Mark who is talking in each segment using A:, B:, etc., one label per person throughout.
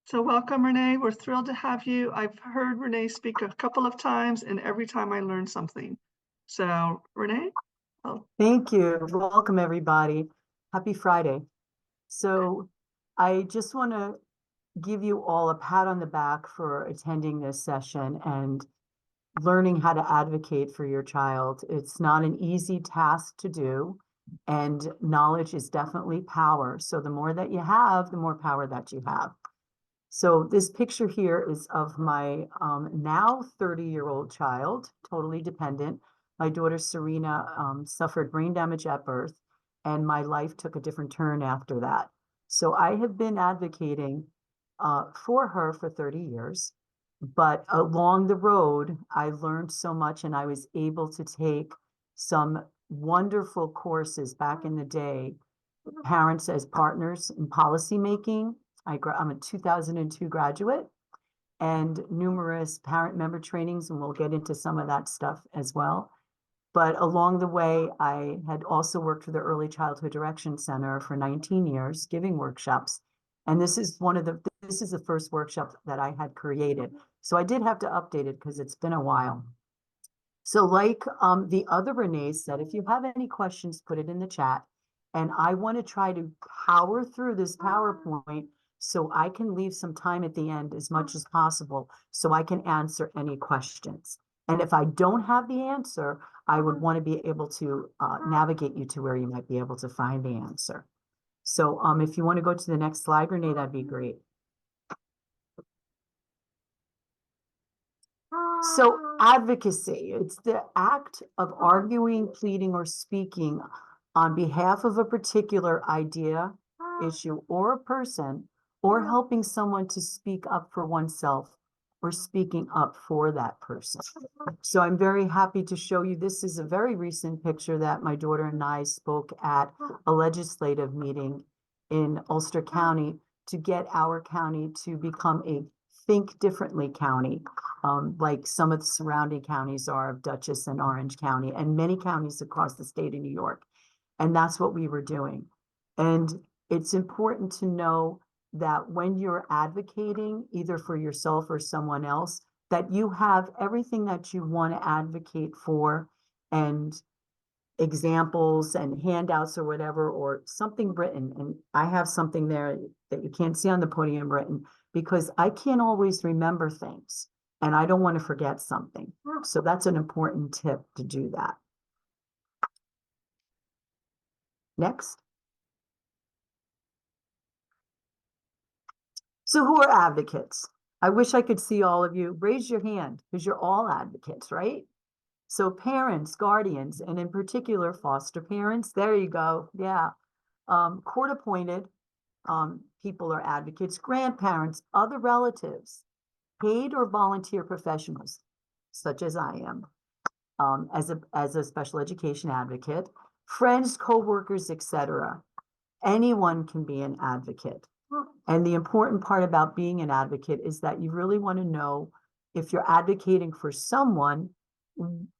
A: So welcome, Renee. We're thrilled to have you. I've heard Renee speak a couple of times, and every time I learn something. So, Renee? Oh,
B: Thank you. Welcome, everybody. Happy Friday. So I just want to give you all a pat on the back for attending this session and learning how to advocate for your child. It's not an easy task to do, and knowledge is definitely power. So the more that you have, the more power that you have. So this picture here is of my now 30-year-old child, totally dependent. My daughter Serena suffered brain damage at birth, and my life took a different turn after that. So I have been advocating for her for 30 years, but along the road, I learned so much, and I was able to take some wonderful courses back in the day, parents as partners in policymaking. I'm a 2002 graduate, and numerous parent member trainings, and we'll get into some of that stuff as well. But along the way, I had also worked for the Early Childhood Direction Center for 19 years, giving workshops. And this is the first workshop that I had created. So I did have to update it because it's been a while. So like the other Renee said, if you have any questions, put it in the chat. And I want to try to power through this PowerPoint so I can leave some time at the end as much as possible so I can answer any questions. And if I don't have the answer, I would want to be able to navigate you to where you might be able to find the answer. So if you want to go to the next slide, Renee, that'd be great. So advocacy, it's the act of arguing, pleading, or speaking on behalf of a particular idea, issue, or a person, or helping someone to speak up for oneself or speaking up for that person. So I'm very happy to show you, this is a very recent picture that my daughter and I spoke at a legislative meeting in Ulster County to get our county to become a Think Differently county, like some of the surrounding counties are of Dutchess and Orange County, and many counties across the state of New York. And that's what we were doing. And it's important to know that when you're advocating, either for yourself or someone else, that you have everything that you want to advocate for, and examples and handouts or whatever, or something written. And I have something there that you can't see on the podium written, because I can't always remember things and I don't want to forget something. So that's an important tip to do that. Next. So who are advocates? I wish I could see all of you. Raise your hand, because you're all advocates, right? So parents, guardians, and in particular foster parents. There you go. Yeah. Court appointed people are advocates, grandparents, other relatives, paid or volunteer professionals, such as I am, as a special education advocate, friends, co-workers, etc. Anyone can be an advocate. And the important part about being an advocate is that you really want to know, if you're advocating for someone,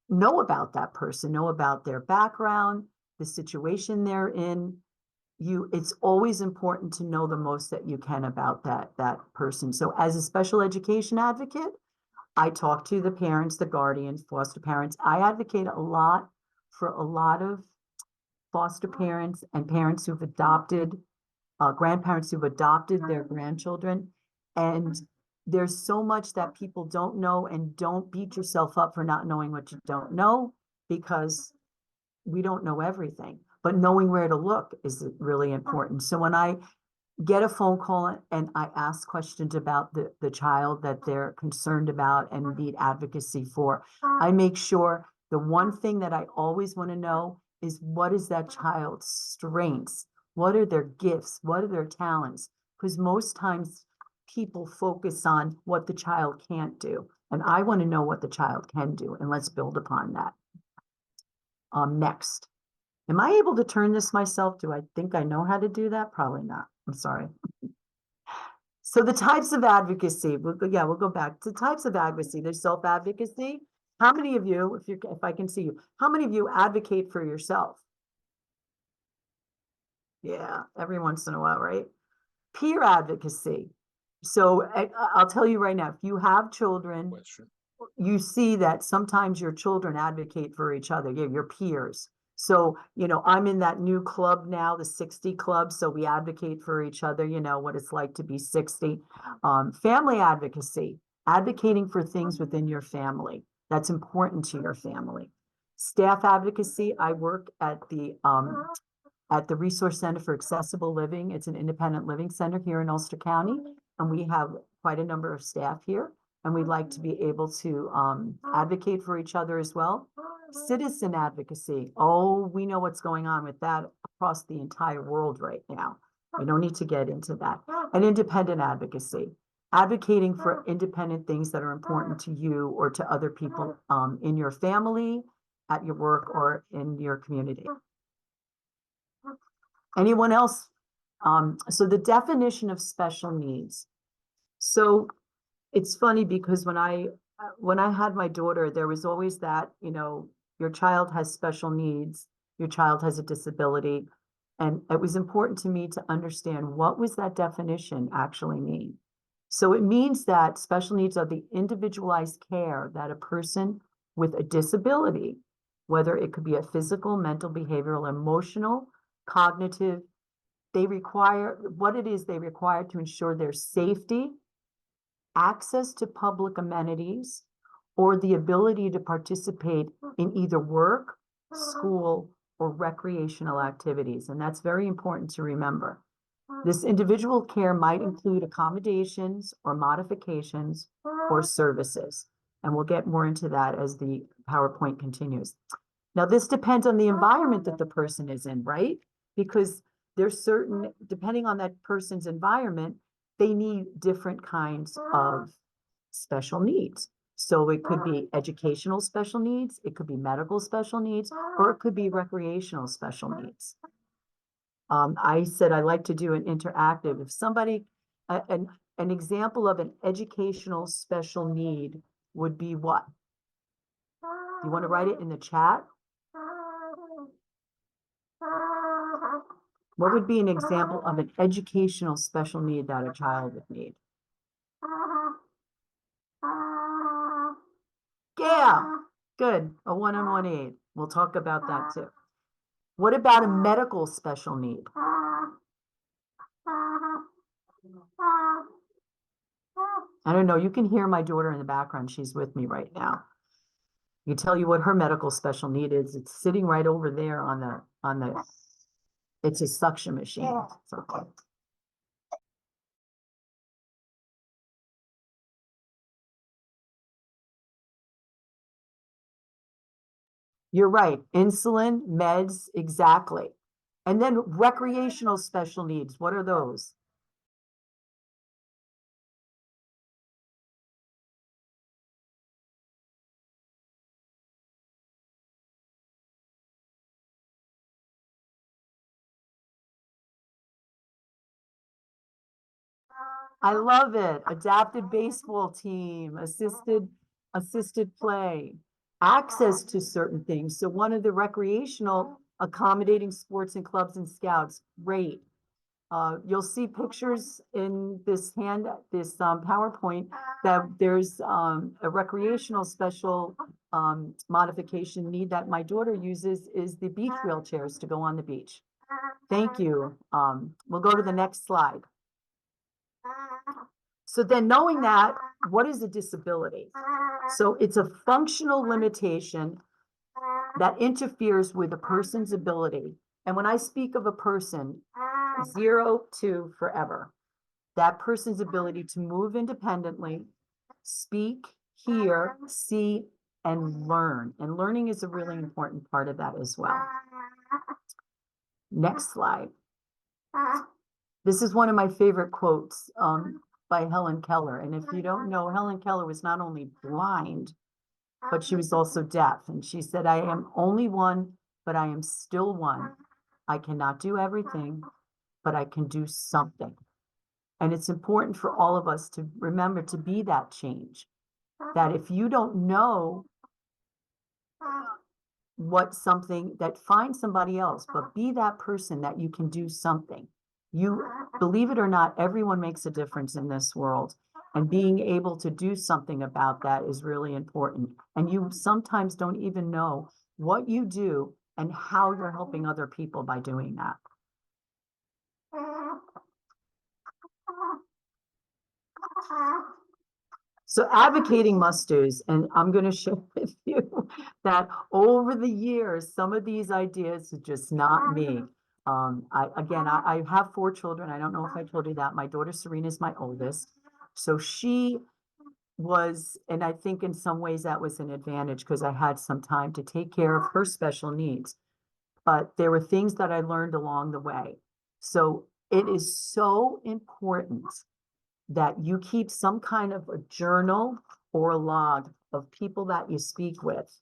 B: know about that person, know about their background, the situation they're in. It's always important to know the most that you can about that person. So as a special education advocate, I talk to the parents, the guardians, foster parents. I advocate a lot for a lot of foster parents and parents who've adopted, grandparents who've adopted their grandchildren. And there's so much that people don't know, and don't beat yourself up for not knowing what you don't know, because we don't know everything. But knowing where to look is really important. So when I get a phone call and I ask questions about the child that they're concerned about and need advocacy for, I make sure the one thing that I always want to know is, what is that child's strengths? What are their gifts? What are their talents? Because most times people focus on what the child can't do. And I want to know what the child can do, and let's build upon that. Next. Am I able to turn this myself? Do I think I know how to do that? Probably not. I'm sorry. So the types of advocacy, we'll go back to types of advocacy. There's self-advocacy. How many of you, if I can see you, how many of you advocate for yourself? Yeah, every once in a while, right? Peer advocacy. So I'll tell you right now, if you have children, you see that sometimes your children advocate for each other, your peers. So, I'm in that new club now, the 60 Club. So we advocate for each other, what it's like to be 60. Family advocacy, advocating for things within your family. That's important to your family. Staff advocacy, I work at the Resource Center for Accessible Living. It's an independent living center here in Ulster County, and we have quite a number of staff here, and we'd like to be able to advocate for each other as well. Citizen advocacy. Oh, we know what's going on with that across the entire world right now. We don't need to get into that. And independent advocacy, advocating for independent things that are important to you or to other people in your family, at your work, or in your community. Anyone else? So the definition of special needs. So it's funny because when I had my daughter, there was always that, your child has special needs, your child has a disability. And it was important to me to understand what was that definition actually mean. So it means that special needs are the individualized care that a person with a disability, whether it could be a physical, mental, behavioral, emotional, cognitive, they require to ensure their safety, access to public amenities, or the ability to participate in either work, school, or recreational activities. And that's very important to remember. This individual care might include accommodations or modifications or services. And we'll get more into that as the PowerPoint continues. Now, this depends on the environment that the person is in, right? Because there's certain, depending on that person's environment, they need different kinds of special needs. So it could be educational special needs, it could be medical special needs, or it could be recreational special needs. I said I like to do an interactive. If somebody, an example of an educational special need would be what? You want to write it in the chat? What would be an example of an educational special need that a child would need? Yeah, good. A one-on-one aid. We'll talk about that too. What about a medical special need? I don't know. You can hear my daughter in the background. She's with me right now. You tell you what her medical special need is. It's sitting right over there on the, it's a suction machine. So. You're right. Insulin, meds, exactly. And then recreational special needs. What are those? I love it. Adapted baseball team, assisted play, access to certain things. So one of the recreational accommodating sports and clubs and scouts, great. You'll see pictures in this PowerPoint that there's a recreational special modification need that my daughter uses is the beach wheelchairs to go on the beach. Thank you. We'll go to the next slide. So then knowing that, what is a disability? So it's a functional limitation that interferes with a person's ability. And when I speak of a person, 0 to forever, that person's ability to move independently, speak, hear, see, and learn. And learning is a really important part of that as well. Next slide. This is one of my favorite quotes by Helen Keller. And if you don't know, Helen Keller was not only blind, but she was also deaf. And she said, I am only one, but I am still one. I cannot do everything, but I can do something. And it's important for all of us to remember to be that change. That if you don't know what something, that find somebody else, but be that person that you can do something. believe it or not, everyone makes a difference in this world. And being able to do something about that is really important. And you sometimes don't even know what you do and how you're helping other people by doing that. So advocating must-dos, and I'm going to share with you that over the years, some of these ideas are just not me. I have 4 children. I don't know if I told you that. My daughter Serena is my oldest. So she was, and I think in some ways that was an advantage because I had some time to take care of her special needs. But there were things that I learned along the way. So it is so important that you keep some kind of a journal or a log of people that you speak with.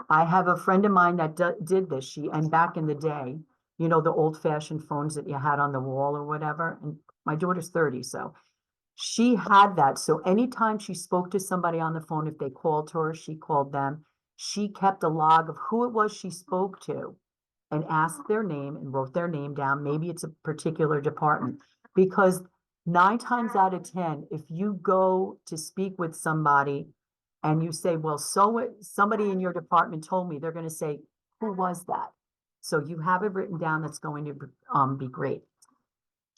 B: I have a friend of mine that did this. And back in the day, you know, the old-fashioned phones that you had on the wall or whatever. And my daughter's 30, so she had that. So anytime she spoke to somebody on the phone, if they called her, she called them. She kept a log of who it was she spoke to and asked their name and wrote their name down. Maybe it's a particular department, because 9 times out of 10, if you go to speak with somebody and you say, well, so somebody in your department told me, they're going to say, who was that? So you have it written down. That's going to be great.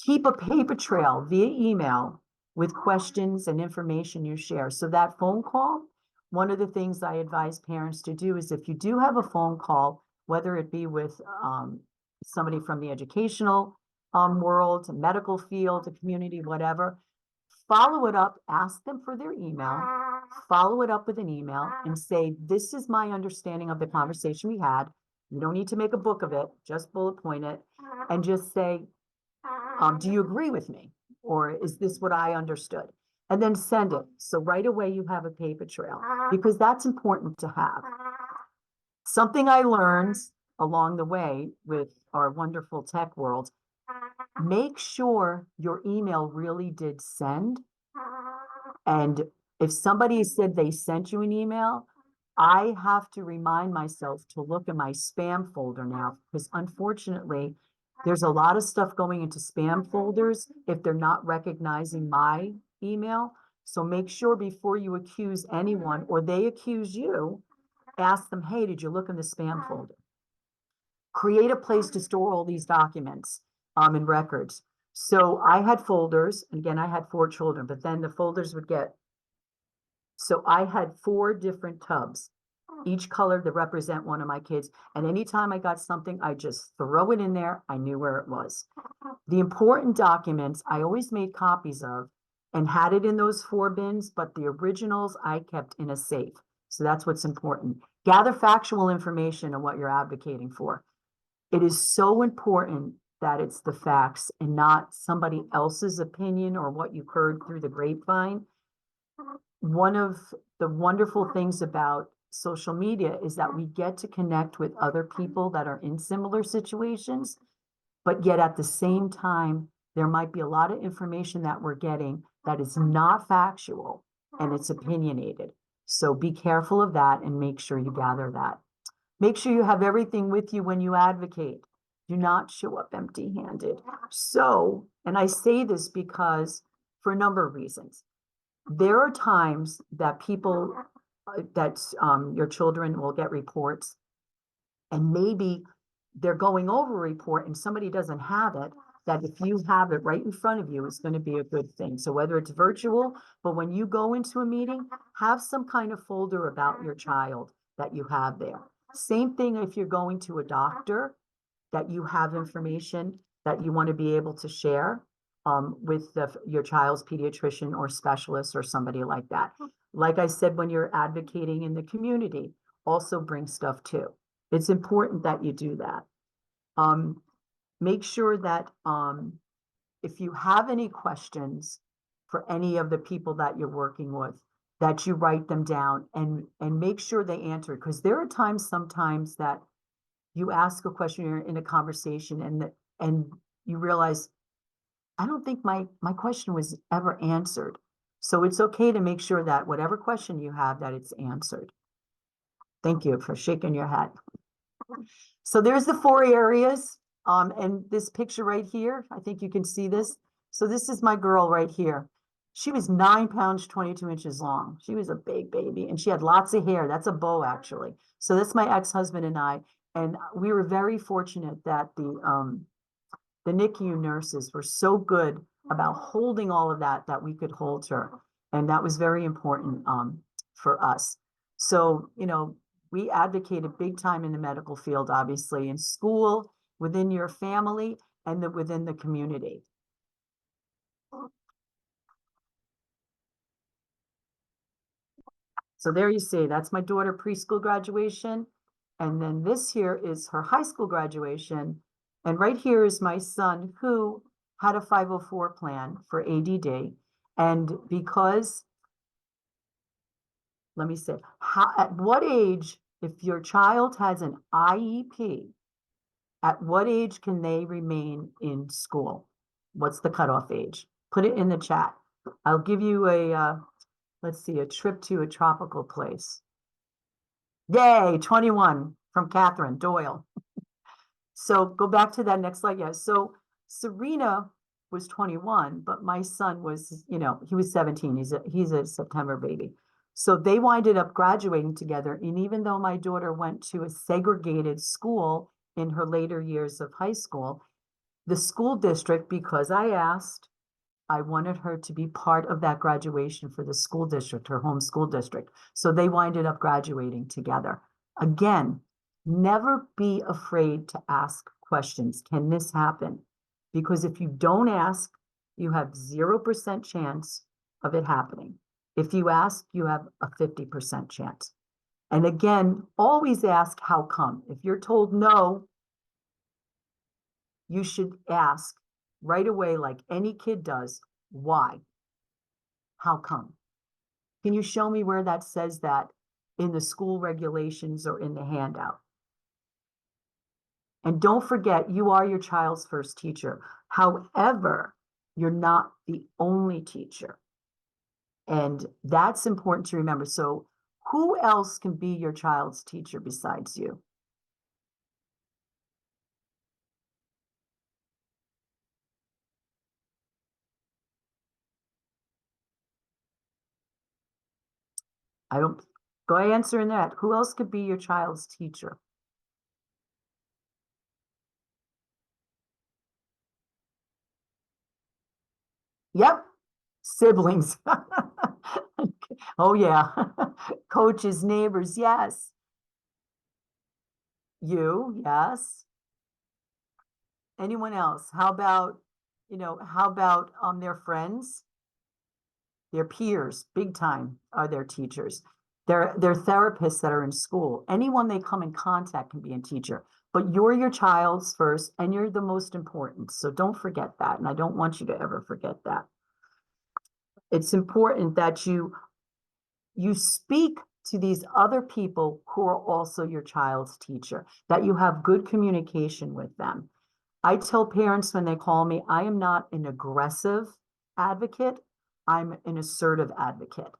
B: Keep a paper trail via email with questions and information you share. So that phone call, one of the things I advise parents to do is if you do have a phone call, whether it be with somebody from the educational world, medical field, the community, whatever, follow it up, ask them for their email, follow it up with an email and say, this is my understanding of the conversation we had. You don't need to make a book of it, just bullet point it and just say, do you agree with me? Or is this what I understood? And then send it. So right away you have a paper trail, because that's important to have. Something I learned along the way with our wonderful tech world, make sure your email really did send. And if somebody said they sent you an email, I have to remind myself to look in my spam folder now, because unfortunately, there's a lot of stuff going into spam folders if they're not recognizing my email. So make sure before you accuse anyone or they accuse you, ask them, hey, did you look in the spam folder? Create a place to store all these documents and records. So I had folders, and again, I had 4 children, but then the folders would get, so I had 4 different tubs, each color to represent one of my kids. And anytime I got something, I just throw it in there. I knew where it was. The important documents, I always made copies of and had it in those 4 bins, but the originals I kept in a safe. So that's what's important. Gather factual information on what you're advocating for. It is so important that it's the facts and not somebody else's opinion or what you heard through the grapevine. One of the wonderful things about social media is that we get to connect with other people that are in similar situations, but yet at the same time, there might be a lot of information that we're getting that is not factual and it's opinionated. So be careful of that and make sure you gather that. Make sure you have everything with you when you advocate. Do not show up empty-handed. So, and I say this because for a number of reasons. There are times that people, your children will get reports, and maybe they're going over a report and somebody doesn't have it, that if you have it right in front of you, it's going to be a good thing. So whether it's virtual, but when you go into a meeting, have some kind of folder about your child that you have there. Same thing if you're going to a doctor, that you have information that you want to be able to share with your child's pediatrician or specialist or somebody like that. Like I said, when you're advocating in the community, also bring stuff too. It's important that you do that. Make sure that if you have any questions for any of the people that you're working with, that you write them down and make sure they answer. Because there are times sometimes that you ask a question, you're in a conversation and you realize, I don't think my question was ever answered. So it's okay to make sure that whatever question you have, that it's answered. Thank you for shaking your head. So there's the 4 areas. And this picture right here, I think you can see this. So this is my girl right here. She was 9 pounds, 22 inches long. She was a big baby and she had lots of hair. That's a bow actually. So that's my ex-husband and I. And we were very fortunate that the NICU nurses were so good about holding all of that, that we could hold her. And that was very important for us. So, you know, we advocated big time in the medical field, obviously, in school, within your family, and within the community. So there you see, that's my daughter preschool graduation. And then this here is her high school graduation. And right here is my son who had a 504 plan for ADD. And because, let me say, at what age, if your child has an IEP, at what age can they remain in school? What's the cutoff age? Put it in the chat. I'll give you let's see, a trip to a tropical place. Yay, 21 from Catherine Doyle. So go back to that next slide. Yeah, so Serena was 21, but my son was, you know, he was 17. He's a September baby. So they winded up graduating together. And even though my daughter went to a segregated school in her later years of high school, the school district, because I asked, I wanted her to be part of that graduation for the school district, her home school district. So they winded up graduating together. Again, never be afraid to ask questions. Can this happen? Because if you don't ask, you have 0% chance of it happening. If you ask, you have a 50% chance. And again, always ask how come. If you're told no, you should ask right away, like any kid does, why? How come? Can you show me where that says that in the school regulations or in the handout? And don't forget, you are your child's first teacher. However, you're not the only teacher. And that's important to remember. So who else can be your child's teacher besides you? Go answering that. Who else could be your child's teacher? Yep, siblings. Oh yeah, coaches, neighbors, yes. You, yes. Anyone else? How about, their friends? Their peers, big time, are their teachers. They're therapists that are in school. Anyone they come in contact can be a teacher, but you're your child's first and you're the most important. So don't forget that. And I don't want you to ever forget that. It's important that you speak to these other people who are also your child's teacher, that you have good communication with them. I tell parents when they call me, I am not an aggressive advocate. I'm an assertive advocate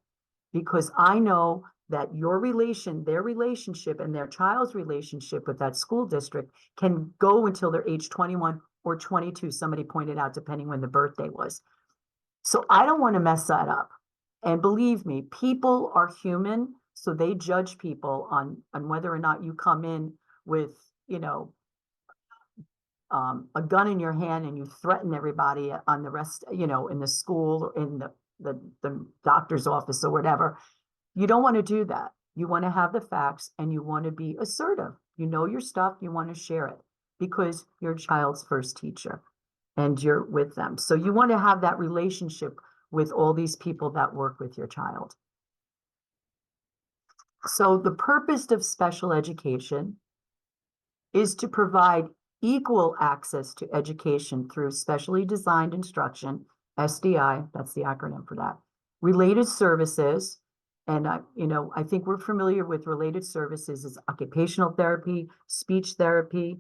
B: because I know that their relationship and their child's relationship with that school district can go until they're age 21 or 22. Somebody pointed out, depending when the birthday was. So I don't want to mess that up. And believe me, people are human. So they judge people on whether or not you come in with, a gun in your hand and you threaten everybody on the rest, in the school or in the doctor's office or whatever. You don't want to do that. You want to have the facts and you want to be assertive. You know your stuff, you want to share it because you're a child's first teacher and you're with them. So you want to have that relationship with all these people that work with your child. So the purpose of special education is to provide equal access to education through specially designed instruction, SDI, that's the acronym for that, related services, and I think we're familiar with related services as occupational therapy, speech therapy,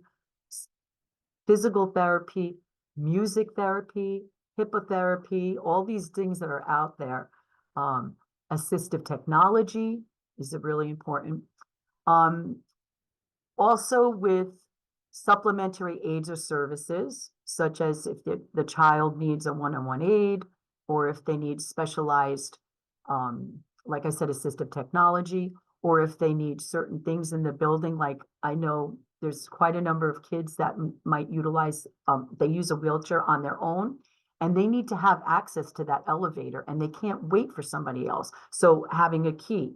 B: physical therapy, music therapy, hippotherapy, all these things that are out there. Assistive technology is really important. Also with supplementary aids or services, such as if the child needs a one-on-one aid, or if they need specialized, like I said, assistive technology, or if they need certain things in the building. Like I know there's quite a number of kids that might utilize, they use a wheelchair on their own, and they need to have access to that elevator, and they can't wait for somebody else. So having a key,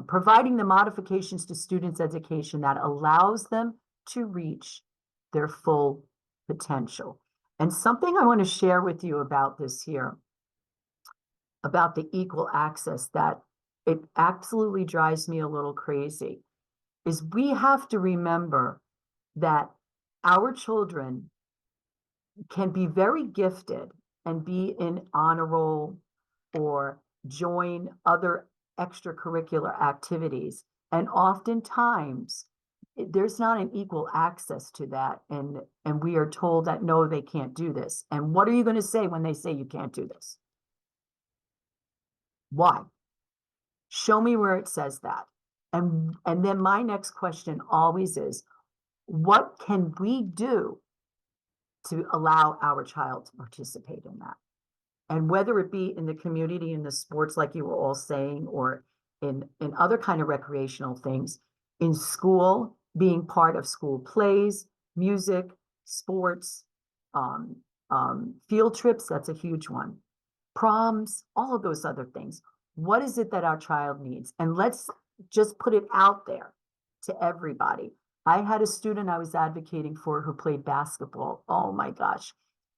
B: providing the modifications to students' education that allows them to reach their full potential. And something I want to share with you about this here, about the equal access, that it absolutely drives me a little crazy, is we have to remember that our children can be very gifted and be in honor roll or join other extracurricular activities. And oftentimes there's not an equal access to that. And we are told that, no, they can't do this. And what are you going to say when they say you can't do this? Why? Show me where it says that. And then my next question always is, what can we do to allow our child to participate in that? And whether it be in the community, in the sports, like you were all saying, or in other kind of recreational things, in school, being part of school plays, music, sports, field trips, that's a huge one, proms, all of those other things. What is it that our child needs? And let's just put it out there to everybody. I had a student I was advocating for who played basketball. Oh my gosh.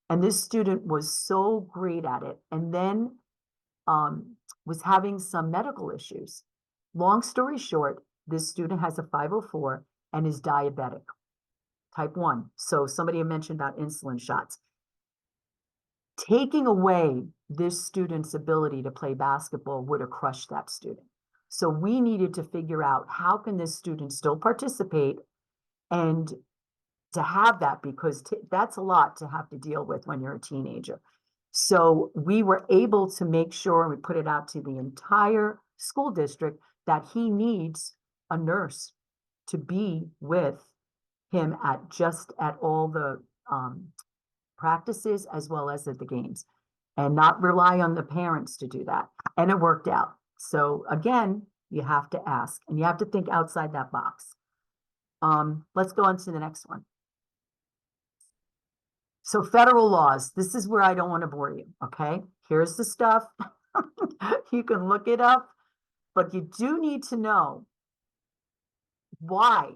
B: And this student was so great at it, and then was having some medical issues. Long story short, this student has a 504 and is diabetic, type 1. So somebody had mentioned about insulin shots. Taking away this student's ability to play basketball would have crushed that student. So we needed to figure out, how can this student still participate and to have that, because that's a lot to have to deal with when you're a teenager. So we were able to make sure, and we put it out to the entire school district, that he needs a nurse to be with him at all the practices as well as at the games, and not rely on the parents to do that. And it worked out. So again, you have to ask, and you have to think outside that box. Let's go on to the next one. So federal laws, this is where I don't want to bore you, okay? Here's the stuff. You can look it up, but you do need to know why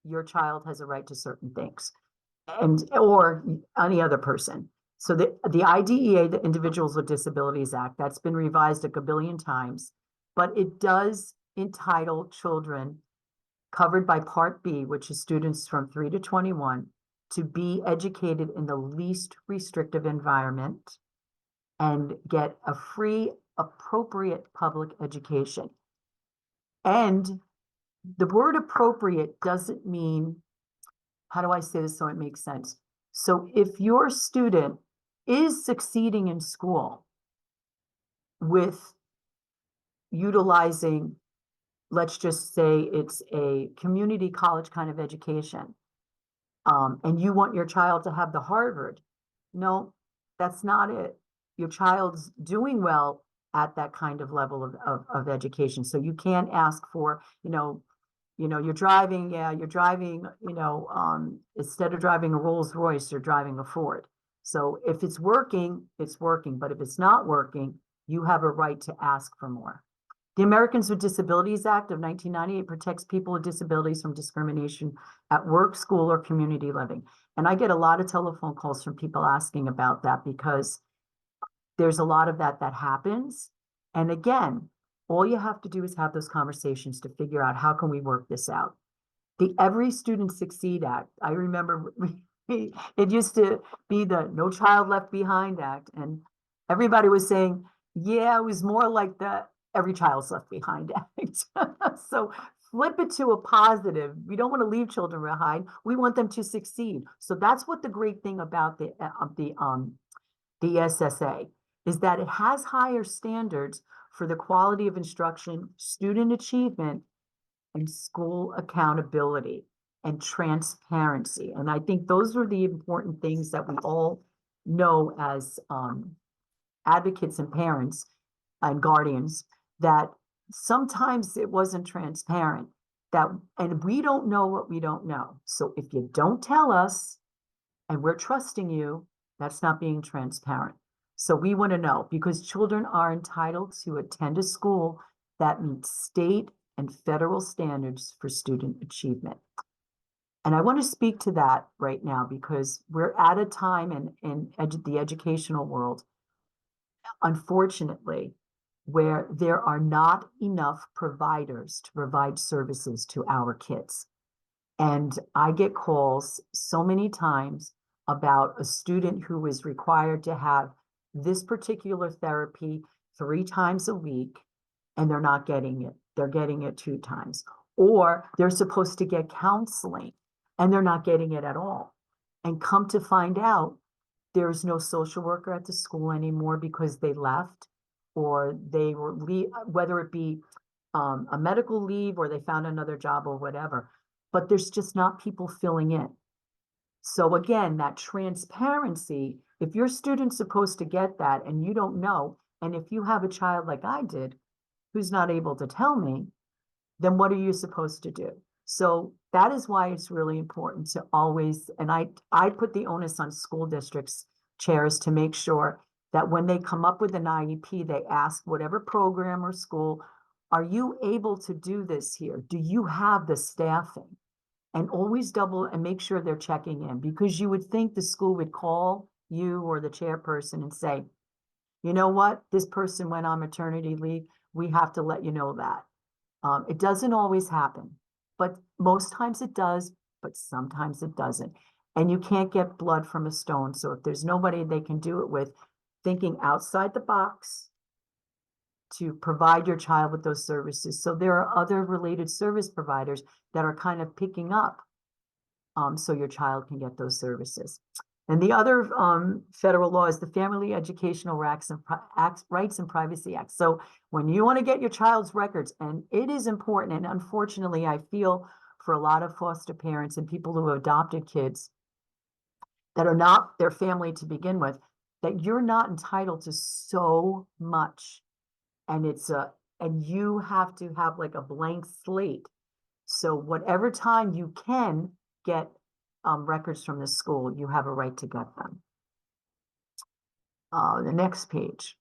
B: your child has a right to certain things, or any other person. So the IDEA, the Individuals with Disabilities Act, that's been revised a gabillion times, but it does entitle children covered by Part B, which is students from 3 to 21, to be educated in the least restrictive environment and get a free, appropriate public education. And the word appropriate doesn't mean, how do I say this so it makes sense? So if your student is succeeding in school with utilizing, let's just say it's a community college kind of education, and you want your child to have the Harvard, no, that's not it. Your child's doing well at that kind of level of education. So you can't ask for, you're driving, instead of driving a Rolls Royce, you're driving a Ford. So if it's working, it's working. But if it's not working, you have a right to ask for more. The Americans with Disabilities Act of 1998 protects people with disabilities from discrimination at work, school, or community living. And I get a lot of telephone calls from people asking about that, because there's a lot of that happens. And again, all you have to do is have those conversations to figure out, how can we work this out? The Every Student Succeed Act, I remember it used to be the No Child Left Behind Act. And everybody was saying, yeah, it was more like the Every Child's Left Behind Act. So flip it to a positive. We don't want to leave children behind. We want them to succeed. So that's what the great thing about the SSA is, that it has higher standards for the quality of instruction, student achievement, and school accountability. and transparency. And I think those are the important things that we all know as advocates and parents and guardians, that sometimes it wasn't transparent, and we don't know what we don't know. So if you don't tell us and we're trusting you, that's not being transparent. So we want to know, because children are entitled to attend a school that meets state and federal standards for student achievement. And I want to speak to that right now, because we're at a time in the educational world, unfortunately, where there are not enough providers to provide services to our kids. And I get calls so many times about a student who is required to have this particular therapy 3 times a week, and they're not getting it. They're getting it 2 times. Or they're supposed to get counseling, and they're not getting it at all. And come to find out, there's no social worker at the school anymore because they left, or they were whether it be a medical leave, or they found another job, or whatever. But there's just not people filling in. So again, that transparency, if your student's supposed to get that and you don't know, and if you have a child like I did, who's not able to tell me, then what are you supposed to do? So that is why it's really important to always, and I put the onus on school districts chairs to make sure that when they come up with an IEP, they ask whatever program or school, are you able to do this here? Do you have the staffing? And always double and make sure they're checking in, because you would think the school would call you or the chairperson and say, you know what, this person went on maternity leave. We have to let you know that. It doesn't always happen, but most times it does, but sometimes it doesn't. And you can't get blood from a stone. So if there's nobody they can do it with, thinking outside the box to provide your child with those services. So there are other related service providers that are kind of picking up, so your child can get those services. And the other federal law is the Family Educational Rights and Privacy Act. So when you want to get your child's records, and it is important, and unfortunately, I feel for a lot of foster parents and people who have adopted kids that are not their family to begin with, that you're not entitled to so much. And and you have to have like a blank slate. So whatever time you can get records from the school, you have a right to get them. The next page.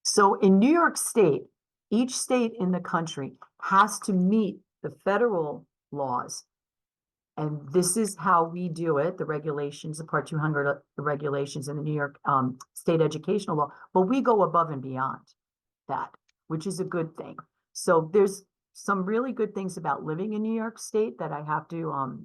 B: So in New York State, each state in the country has to meet the federal laws. And this is how we do it, the regulations, the Part 200 regulations in the New York State Educational Law, but we go above and beyond that, which is a good thing. So there's some really good things about living in New York State that I have to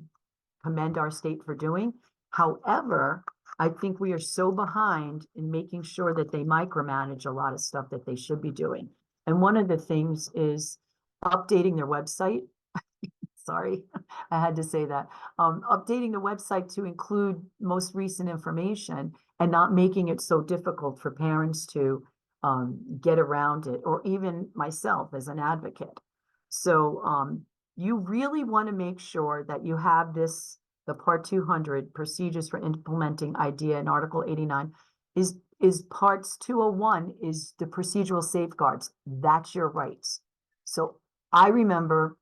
B: commend our state for doing. However, I think we are so behind in making sure that they micromanage a lot of stuff that they should be doing. And one of the things is updating their website. Sorry, I had to say that. Updating the website to include most recent information and not making it so difficult for parents to get around it, or even myself as an advocate. So you really want to make sure that you have this, the Part 200 procedures for implementing IDEA, and Article 89 is parts 201 is the procedural safeguards. That's your rights. So I remember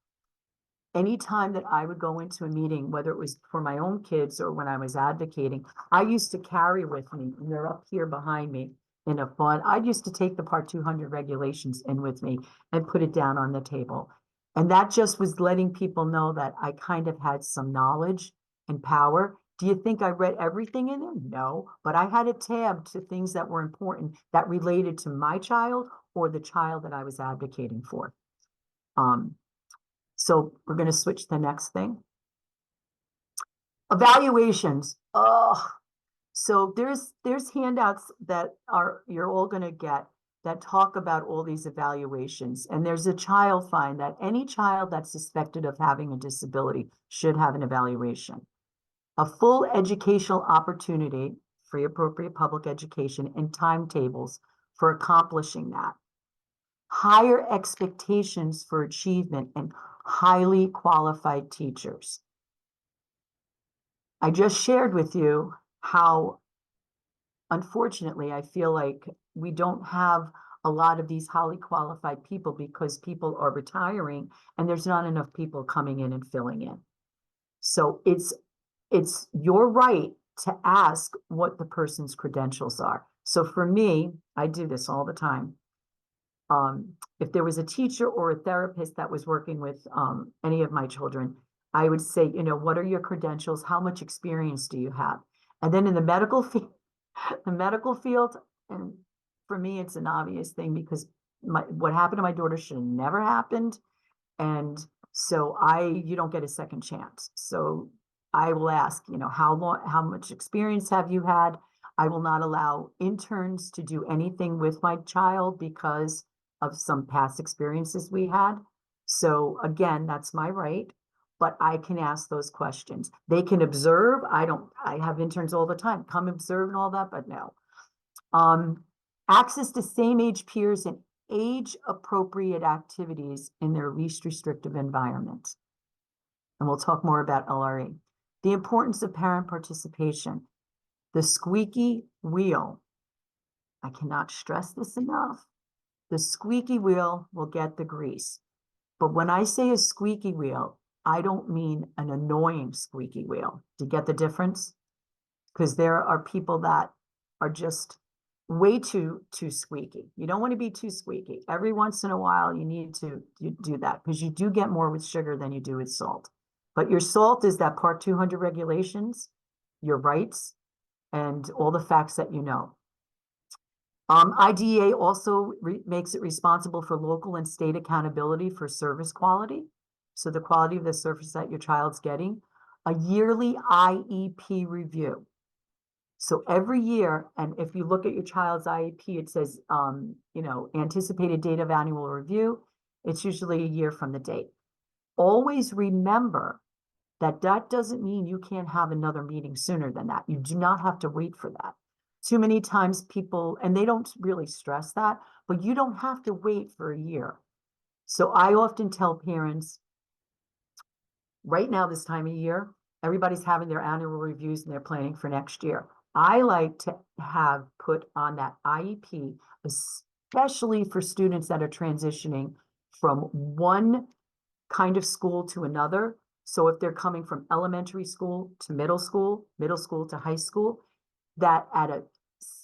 B: anytime that I would go into a meeting, whether it was for my own kids or when I was advocating, I used to carry with me, and they're up here behind me in a font. I used to take the Part 200 regulations in with me and put it down on the table. And that just was letting people know that I kind of had some knowledge and power. Do you think I read everything in it? No, but I had a tab to things that were important that related to my child or the child that I was advocating for. So we're going to switch to the next thing. Evaluations. Oh, so there's handouts that you're all going to get that talk about all these evaluations. And there's a child find that any child that's suspected of having a disability should have an evaluation. A full educational opportunity, free appropriate public education, and timetables for accomplishing that. Higher expectations for achievement and highly qualified teachers. I just shared with you how, unfortunately, I feel like we don't have a lot of these highly qualified people because people are retiring and there's not enough people coming in and filling in. So it's your right to ask what the person's credentials are. So for me, I do this all the time. If there was a teacher or a therapist that was working with any of my children, I would say, you know, what are your credentials? How much experience do you have? And then in the medical field, and for me, it's an obvious thing because what happened to my daughter should have never happened. And so you don't get a second chance. So I will ask, you know, how much experience have you had? I will not allow interns to do anything with my child because of some past experiences we had. So again, that's my right, but I can ask those questions. They can observe. I have interns all the time, come observe and all that, but no. Access to same age peers and age appropriate activities in their least restrictive environment. And we'll talk more about LRE. The importance of parent participation. The squeaky wheel. I cannot stress this enough. The squeaky wheel will get the grease. But when I say a squeaky wheel, I don't mean an annoying squeaky wheel. Do you get the difference? Because there are people that are just way too squeaky. You don't want to be too squeaky. Every once in a while, you need to do that because you do get more with sugar than you do with salt. But your salt is that Part 200 regulations, your rights, and all the facts that you know. IDEA also makes it responsible for local and state accountability for service quality. So the quality of the service that your child's getting. A yearly IEP review. So every year, and if you look at your child's IEP, it says, you know, anticipated date of annual review. It's usually a year from the date. Always remember that that doesn't mean you can't have another meeting sooner than that. You do not have to wait for that. Too many times people, and they don't really stress that, but you don't have to wait for a year. So I often tell parents, right now, this time of year, everybody's having their annual reviews and they're planning for next year. I like to have put on that IEP, especially for students that are transitioning from one kind of school to another. So if they're coming from elementary school to middle school to high school, that at a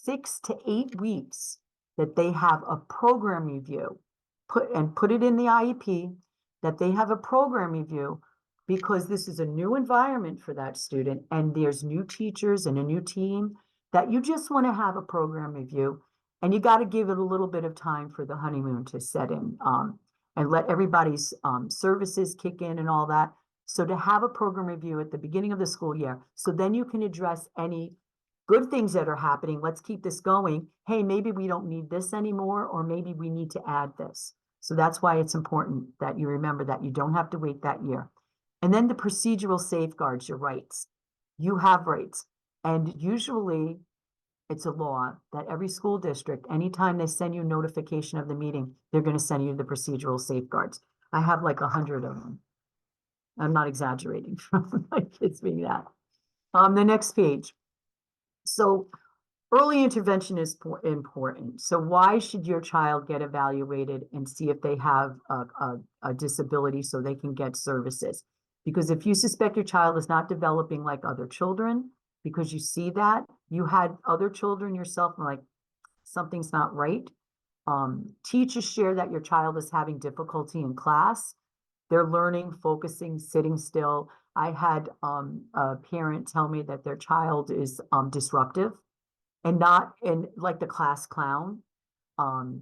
B: 6 to 8 weeks that they have a program review, put it in the IEP, that they have a program review because this is a new environment for that student and there's new teachers and a new team that you just want to have a program review and you got to give it a little bit of time for the honeymoon to set in and let everybody's services kick in and all that. So to have a program review at the beginning of the school year, so then you can address any good things that are happening. Let's keep this going. Hey, maybe we don't need this anymore, or maybe we need to add this. So that's why it's important that you remember that you don't have to wait that year. And then the procedural safeguards, your rights. You have rights. And usually it's a law that every school district, anytime they send you a notification of the meeting, they're going to send you the procedural safeguards. I have like 100 of them. I'm not exaggerating from my kids being that. The next page. So early intervention is important. So why should your child get evaluated and see if they have a disability so they can get services? Because if you suspect your child is not developing like other children, because you see that, you had other children yourself and like, something's not right. Teachers share that your child is having difficulty in class. They're learning, focusing, sitting still. I had a parent tell me that their child is disruptive and not in like the class clown.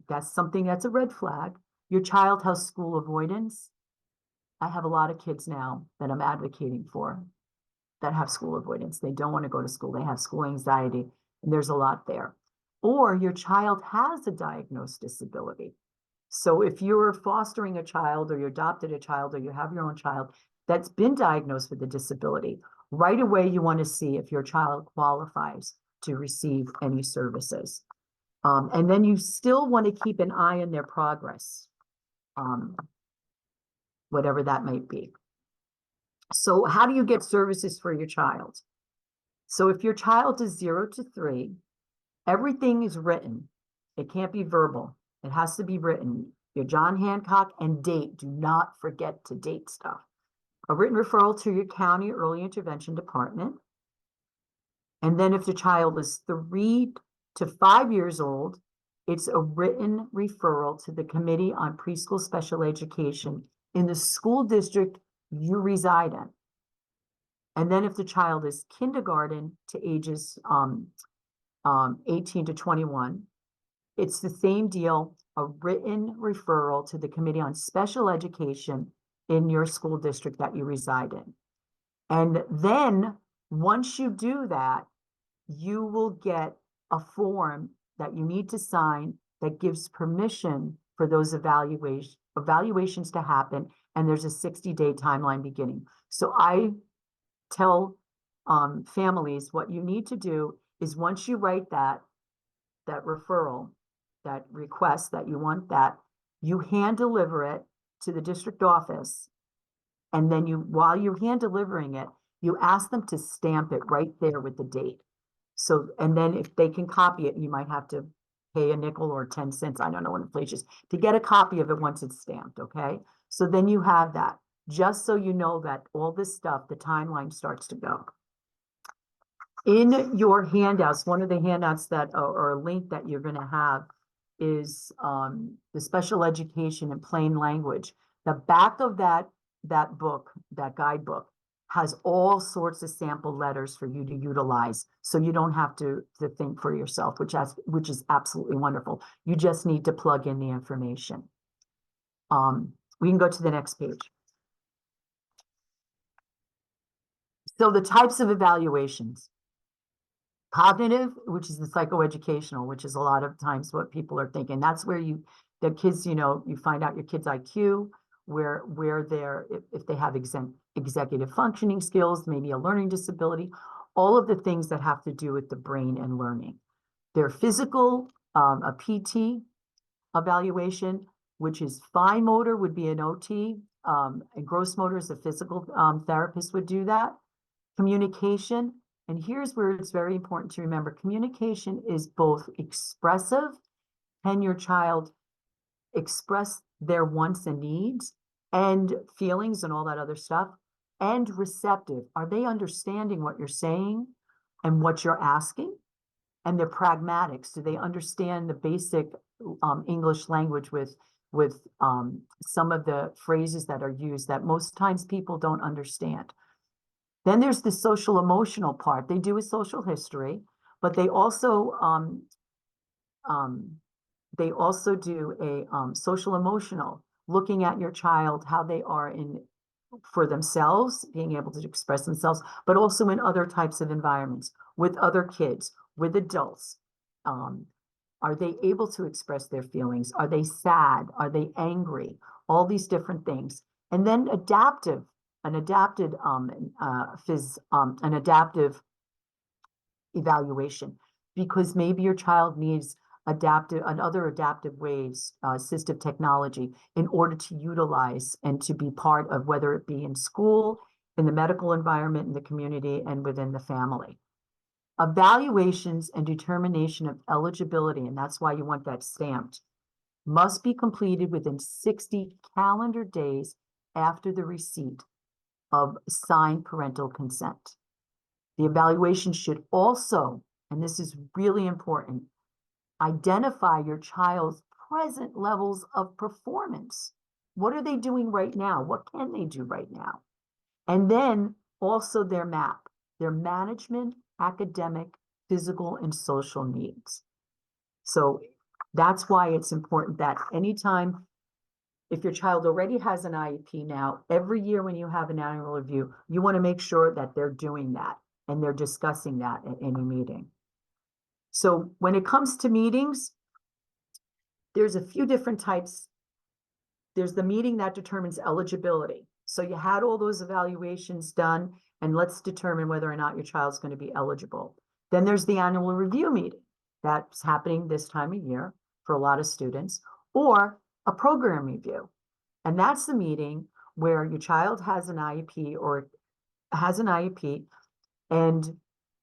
B: That's something that's a red flag. Your child has school avoidance. I have a lot of kids now that I'm advocating for that have school avoidance. They don't want to go to school. They have school anxiety, and there's a lot there. Or your child has a diagnosed disability. So if you're fostering a child or you adopted a child or you have your own child that's been diagnosed with a disability, right away you want to see if your child qualifies to receive any services. And then you still want to keep an eye on their progress, whatever that might be. So how do you get services for your child? So if your child is 0 to 3, everything is written. It can't be verbal. It has to be written. Your John Hancock and date. Do not forget to date stuff. A written referral to your county early intervention department. And then if the child is 3 to 5 years old, it's a written referral to the Committee on Preschool Special Education in the school district you reside in. And then if the child is kindergarten to ages 18 to 21, it's the same deal, a written referral to the Committee on Special Education in your school district that you reside in. And then once you do that, you will get a form that you need to sign that gives permission for those evaluations to happen. And there's a 60-day timeline beginning. So I tell families what you need to do is once you write that referral, that request that you want that, you hand deliver it to the district office. And then while you're hand delivering it, you ask them to stamp it right there with the date. So, and then if they can copy it, you might have to pay a nickel or 10 cents, I don't know what inflation is, to get a copy of it once it's stamped, okay? So then you have that, just so you know that all this stuff, the timeline starts to go. In your handouts, one of the handouts that, or a link that you're gonna have is the special education in plain language. The back of that book, that guidebook, has all sorts of sample letters for you to utilize, so you don't have to think for yourself, which is absolutely wonderful. You just need to plug in the information. We can go to the next page. So the types of evaluations. Cognitive, which is the psychoeducational, which is a lot of times what people are thinking. That's where the kids, you find out your kid's IQ, where they're, if they have executive functioning skills, maybe a learning disability, all of the things that have to do with the brain and learning. Their physical, a PT evaluation, which is fine motor would be an OT, and gross motor is a physical therapist would do that. Communication, and here's where it's very important to remember, communication is both expressive. Can your child express their wants and needs and feelings and all that other stuff? And receptive. Are they understanding what you're saying and what you're asking? And they're pragmatics. Do they understand the basic English language with some of the phrases that are used that most times people don't understand? Then there's the social emotional part. They do a social history, but they also do a social emotional, looking at your child, how they are for themselves, being able to express themselves, but also in other types of environments, with other kids, with adults. Are they able to express their feelings? Are they sad? Are they angry? All these different things. And then an adaptive evaluation, because maybe your child needs other adaptive ways, assistive technology, in order to utilize and to be part of, whether it be in school, in the medical environment, in the community, and within the family. Evaluations and determination of eligibility, and that's why you want that stamped, must be completed within 60 calendar days after the receipt of signed parental consent. The evaluation should also, and this is really important, identify your child's present levels of performance. What are they doing right now? What can they do right now? And then also their MAP, their management, academic, physical, and social needs. So that's why it's important that anytime, if your child already has an IEP now, every year when you have an annual review, you want to make sure that they're doing that and they're discussing that at any meeting. So when it comes to meetings, there's a few different types. There's the meeting that determines eligibility. So you had all those evaluations done, and let's determine whether or not your child's going to be eligible. Then there's the annual review meeting that's happening this time of year for a lot of students, or a program review. And that's the meeting where your child has an IEP and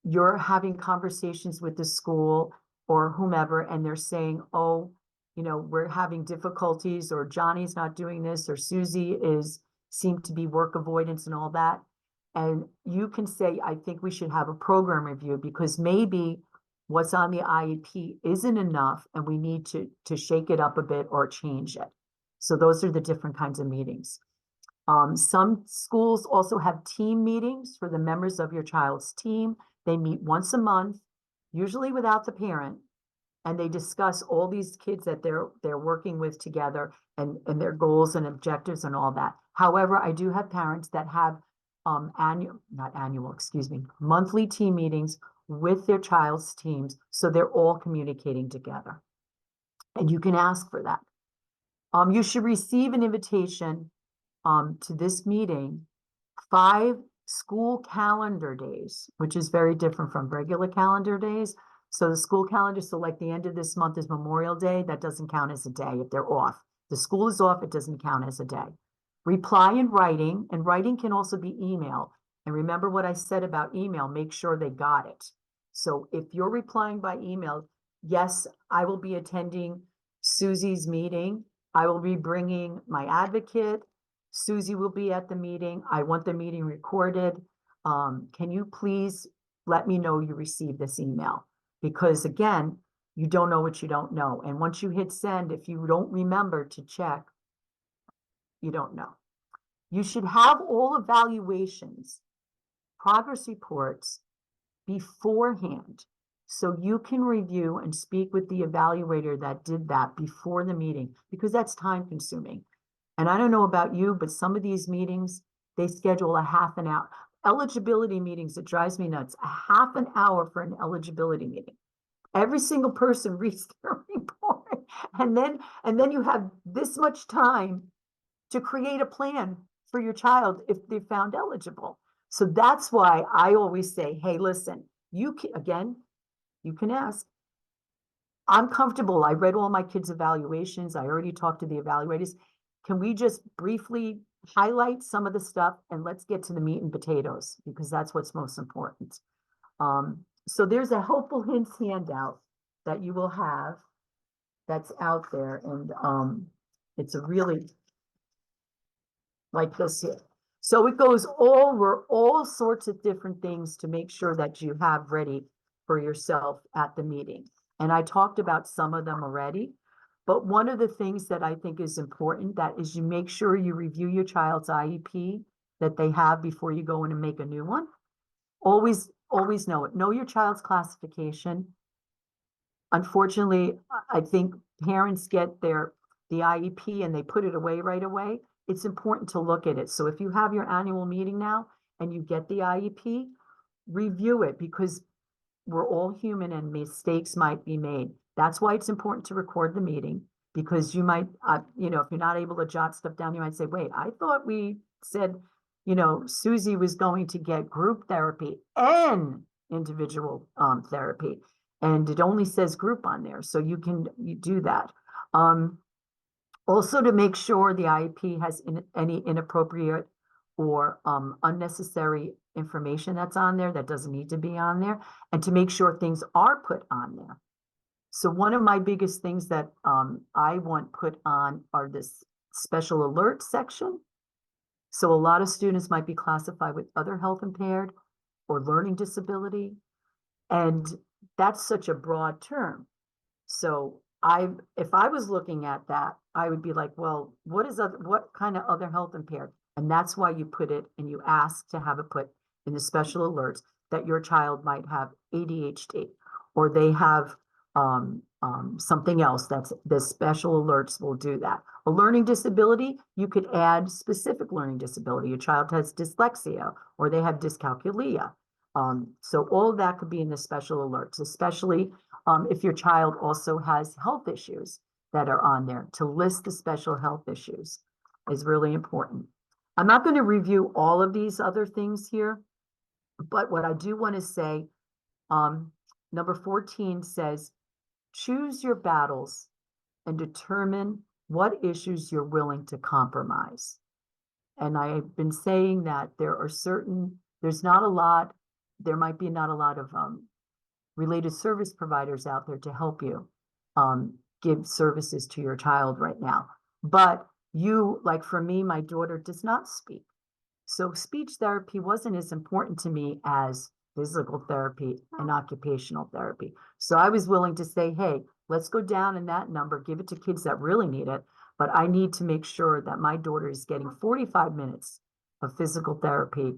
B: you're having conversations with the school or whomever, and they're saying, oh, you know, we're having difficulties, or Johnny's not doing this, or Susie seemed to be work avoidance and all that. And you can say, I think we should have a program review, because maybe what's on the IEP isn't enough and we need to shake it up a bit or change it. So those are the different kinds of meetings. Some schools also have team meetings for the members of your child's team. They meet once a month, usually without the parent, and they discuss all these kids that they're working with together, and their goals and objectives and all that. However, I do have parents that have monthly team meetings with their child's teams, so they're all communicating together. And you can ask for that. You should receive an invitation to this meeting 5 school calendar days, which is very different from regular calendar days. So the school calendar, so like the end of this month is Memorial Day, that doesn't count as a day if they're off. The school is off, it doesn't count as a day. Reply in writing, and writing can also be email. And remember what I said about email, make sure they got it. So if you're replying by email, yes, I will be attending Susie's meeting. I will be bringing my advocate. Susie will be at the meeting. I want the meeting recorded. Can you please let me know you received this email? Because again, you don't know what you don't know. And once you hit send, if you don't remember to check, you don't know. You should have all evaluations, progress reports beforehand, so you can review and speak with the evaluator that did that before the meeting, because that's time consuming. And I don't know about you, but some of these meetings, they schedule a half an hour. Eligibility meetings, it drives me nuts. A half an hour for an eligibility meeting. Every single person reads their report. And then you have this much time to create a plan for your child if they're found eligible. So that's why I always say, hey, listen, you can ask. I'm comfortable. I read all my kids' evaluations. I already talked to the evaluators. Can we just briefly highlight some of the stuff and let's get to the meat and potatoes, because that's what's most important. So there's a helpful hints handout that you will have that's out there, and it's a really like this here. So it goes over all sorts of different things to make sure that you have ready for yourself at the meeting. And I talked about some of them already. But one of the things that I think is important, that is you make sure you review your child's IEP that they have before you go in and make a new one. Always know it. Know your child's classification. Unfortunately, I think parents get the IEP and they put it away right away. It's important to look at it. So if you have your annual meeting now and you get the IEP, review it, because we're all human and mistakes might be made. That's why it's important to record the meeting, because you might, if you're not able to jot stuff down, you might say, wait, I thought we said, Susie was going to get group therapy and individual therapy, and it only says group on there. So you do that. Also, to make sure the IEP has any inappropriate or unnecessary information that's on there that doesn't need to be on there, and to make sure things are put on there. So one of my biggest things that I want put on are this special alert section. So a lot of students might be classified with other health impaired or learning disability, and that's such a broad term. So if I was looking at that, I would be like, well, what kind of other health impaired? And that's why you put it, and you ask to have it put in the special alerts that your child might have ADHD, or they have something else. That's the special alerts will do that. A learning disability, you could add specific learning disability. Your child has dyslexia, or they have dyscalculia. So all of that could be in the special alerts, especially if your child also has health issues that are on there. To list the special health issues is really important. I'm not going to review all of these other things here, but what I do want to say, number 14 says, choose your battles and determine what issues you're willing to compromise. And I've been saying that there's not a lot there might be not a lot of related service providers out there to help you give services to your child right now. But you, like for me, my daughter does not speak. So speech therapy wasn't as important to me as physical therapy and occupational therapy. So I was willing to say, hey, let's go down in that number, give it to kids that really need it. But I need to make sure that my daughter is getting 45 minutes of physical therapy,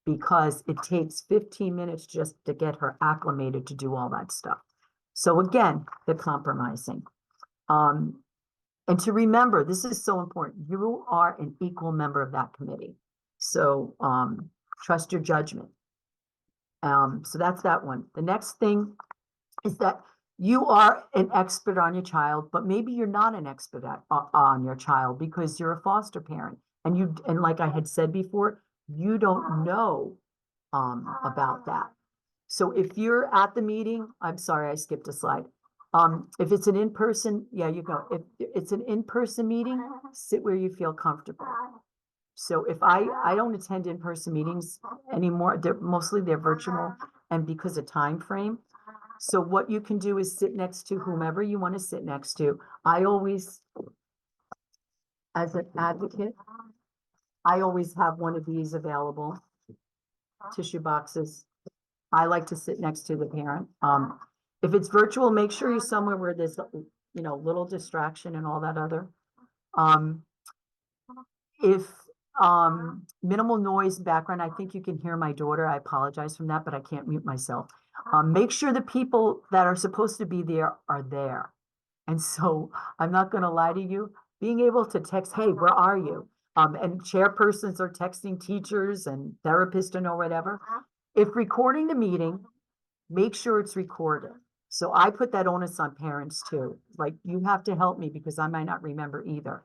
B: because it takes 15 minutes just to get her acclimated to do all that stuff. So again, the compromising. And to remember, this is so important. You are an equal member of that committee. So trust your judgment. So that's that one. The next thing is that you are an expert on your child, but maybe you're not an expert on your child because you're a foster parent. And like I had said before, you don't know about that. So if you're at the meeting, I'm sorry, I skipped a slide. If it's an in-person, yeah, you go. If it's an in-person meeting, sit where you feel comfortable. So if I don't attend in-person meetings anymore, they're virtual, and because of time frame. So what you can do is sit next to whomever you want to sit next to. I always, as an advocate, I always have one of these available, tissue boxes. I like to sit next to the parent. If it's virtual, make sure you're somewhere where there's, little distraction and all that other. If minimal noise background, I think you can hear my daughter. I apologize from that, but I can't mute myself. Make sure the people that are supposed to be there are there. And so I'm not going to lie to you, being able to text, hey, where are you? And chairpersons are texting teachers and therapists or whatever. If recording the meeting, make sure it's recorded. So I put that onus on parents too. Like, you have to help me because I might not remember either.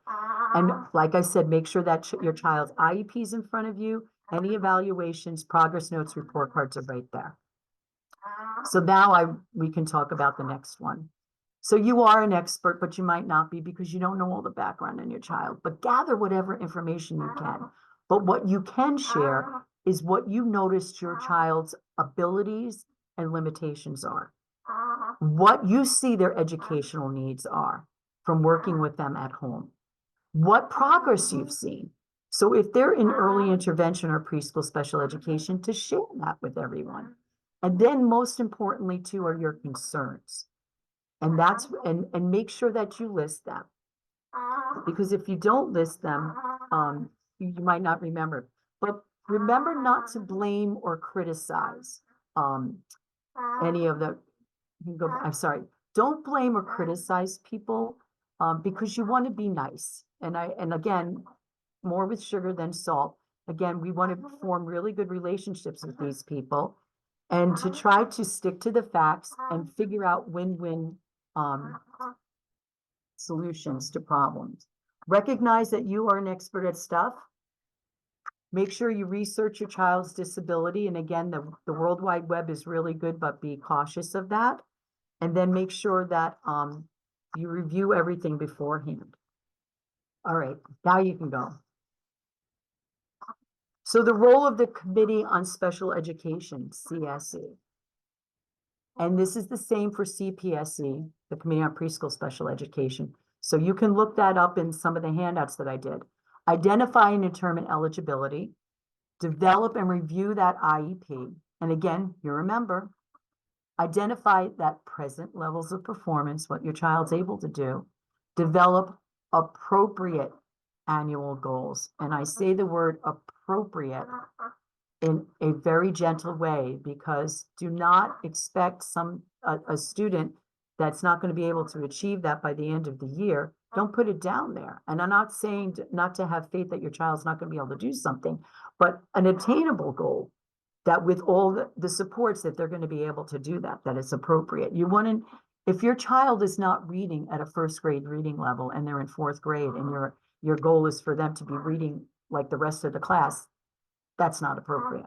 B: And like I said, make sure that your child's IEPs in front of you, any evaluations, progress notes, report cards are right there. So now we can talk about the next one. So you are an expert, but you might not be because you don't know all the background on your child, but gather whatever information you can. But what you can share is what you noticed your child's abilities and limitations are. What you see their educational needs are from working with them at home. What progress you've seen. So if they're in early intervention or preschool special education, to share that with everyone. And then most importantly too are your concerns. And that's and make sure that you list them. Because if you don't list them, you might not remember. But remember not to blame or criticize any of the, I'm sorry, don't blame or criticize people because you want to be nice. And again, more with sugar than salt. Again, we want to form really good relationships with these people and to try to stick to the facts and figure out win-win solutions to problems. Recognize that you are an expert at stuff. Make sure you research your child's disability. And again, the World Wide Web is really good, but be cautious of that. And then make sure that you review everything beforehand. All right, now you can go. So the role of the Committee on Special Education, CSE. And this is the same for CPSE, the Committee on Preschool Special Education. So you can look that up in some of the handouts that I did. Identify and determine eligibility, develop and review that IEP. And again, you remember, identify that present levels of performance, what your child's able to do, develop appropriate annual goals. And I say the word appropriate in a very gentle way, because do not expect a student that's not going to be able to achieve that by the end of the year. Don't put it down there. And I'm not saying not to have faith that your child's not going to be able to do something, but an attainable goal that with all the supports that they're going to be able to do that is appropriate. You want to, if your child is not reading at a first grade reading level and they're in fourth grade and your goal is for them to be reading like the rest of the class, that's not appropriate.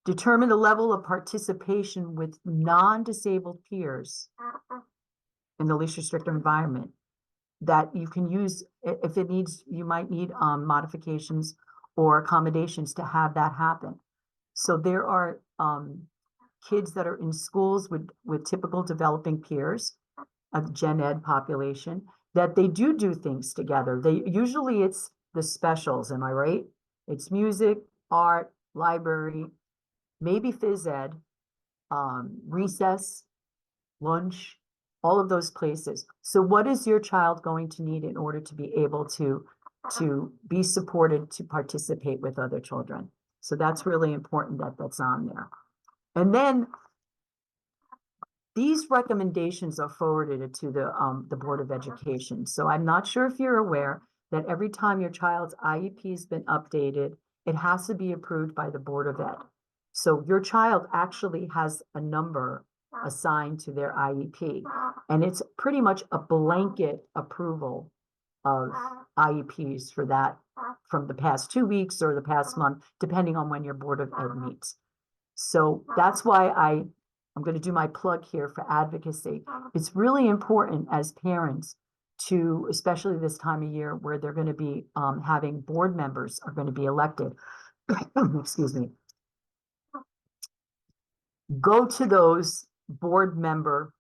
B: Determine the level of participation with non-disabled peers in the least restrictive environment that you can use. If it needs, you might need modifications or accommodations to have that happen. So there are kids that are in schools with typical developing peers, a gen ed population, that they do things together. Usually it's the specials, am I right? It's music, art, library, maybe phys ed, recess, lunch, all of those places. So what is your child going to need in order to be able to be supported to participate with other children? So that's really important that that's on there. And then these recommendations are forwarded to the Board of Education. So I'm not sure if you're aware that every time your child's IEP has been updated, it has to be approved by the Board of Ed. So your child actually has a number assigned to their IEP, and it's pretty much a blanket approval of IEPs for that from the past 2 weeks or the past month, depending on when your Board of Ed meets. So that's why I'm going to do my plug here for advocacy. It's really important as parents to, especially this time of year where they're going to be having board members are going to be elected. Excuse me. Go to those board member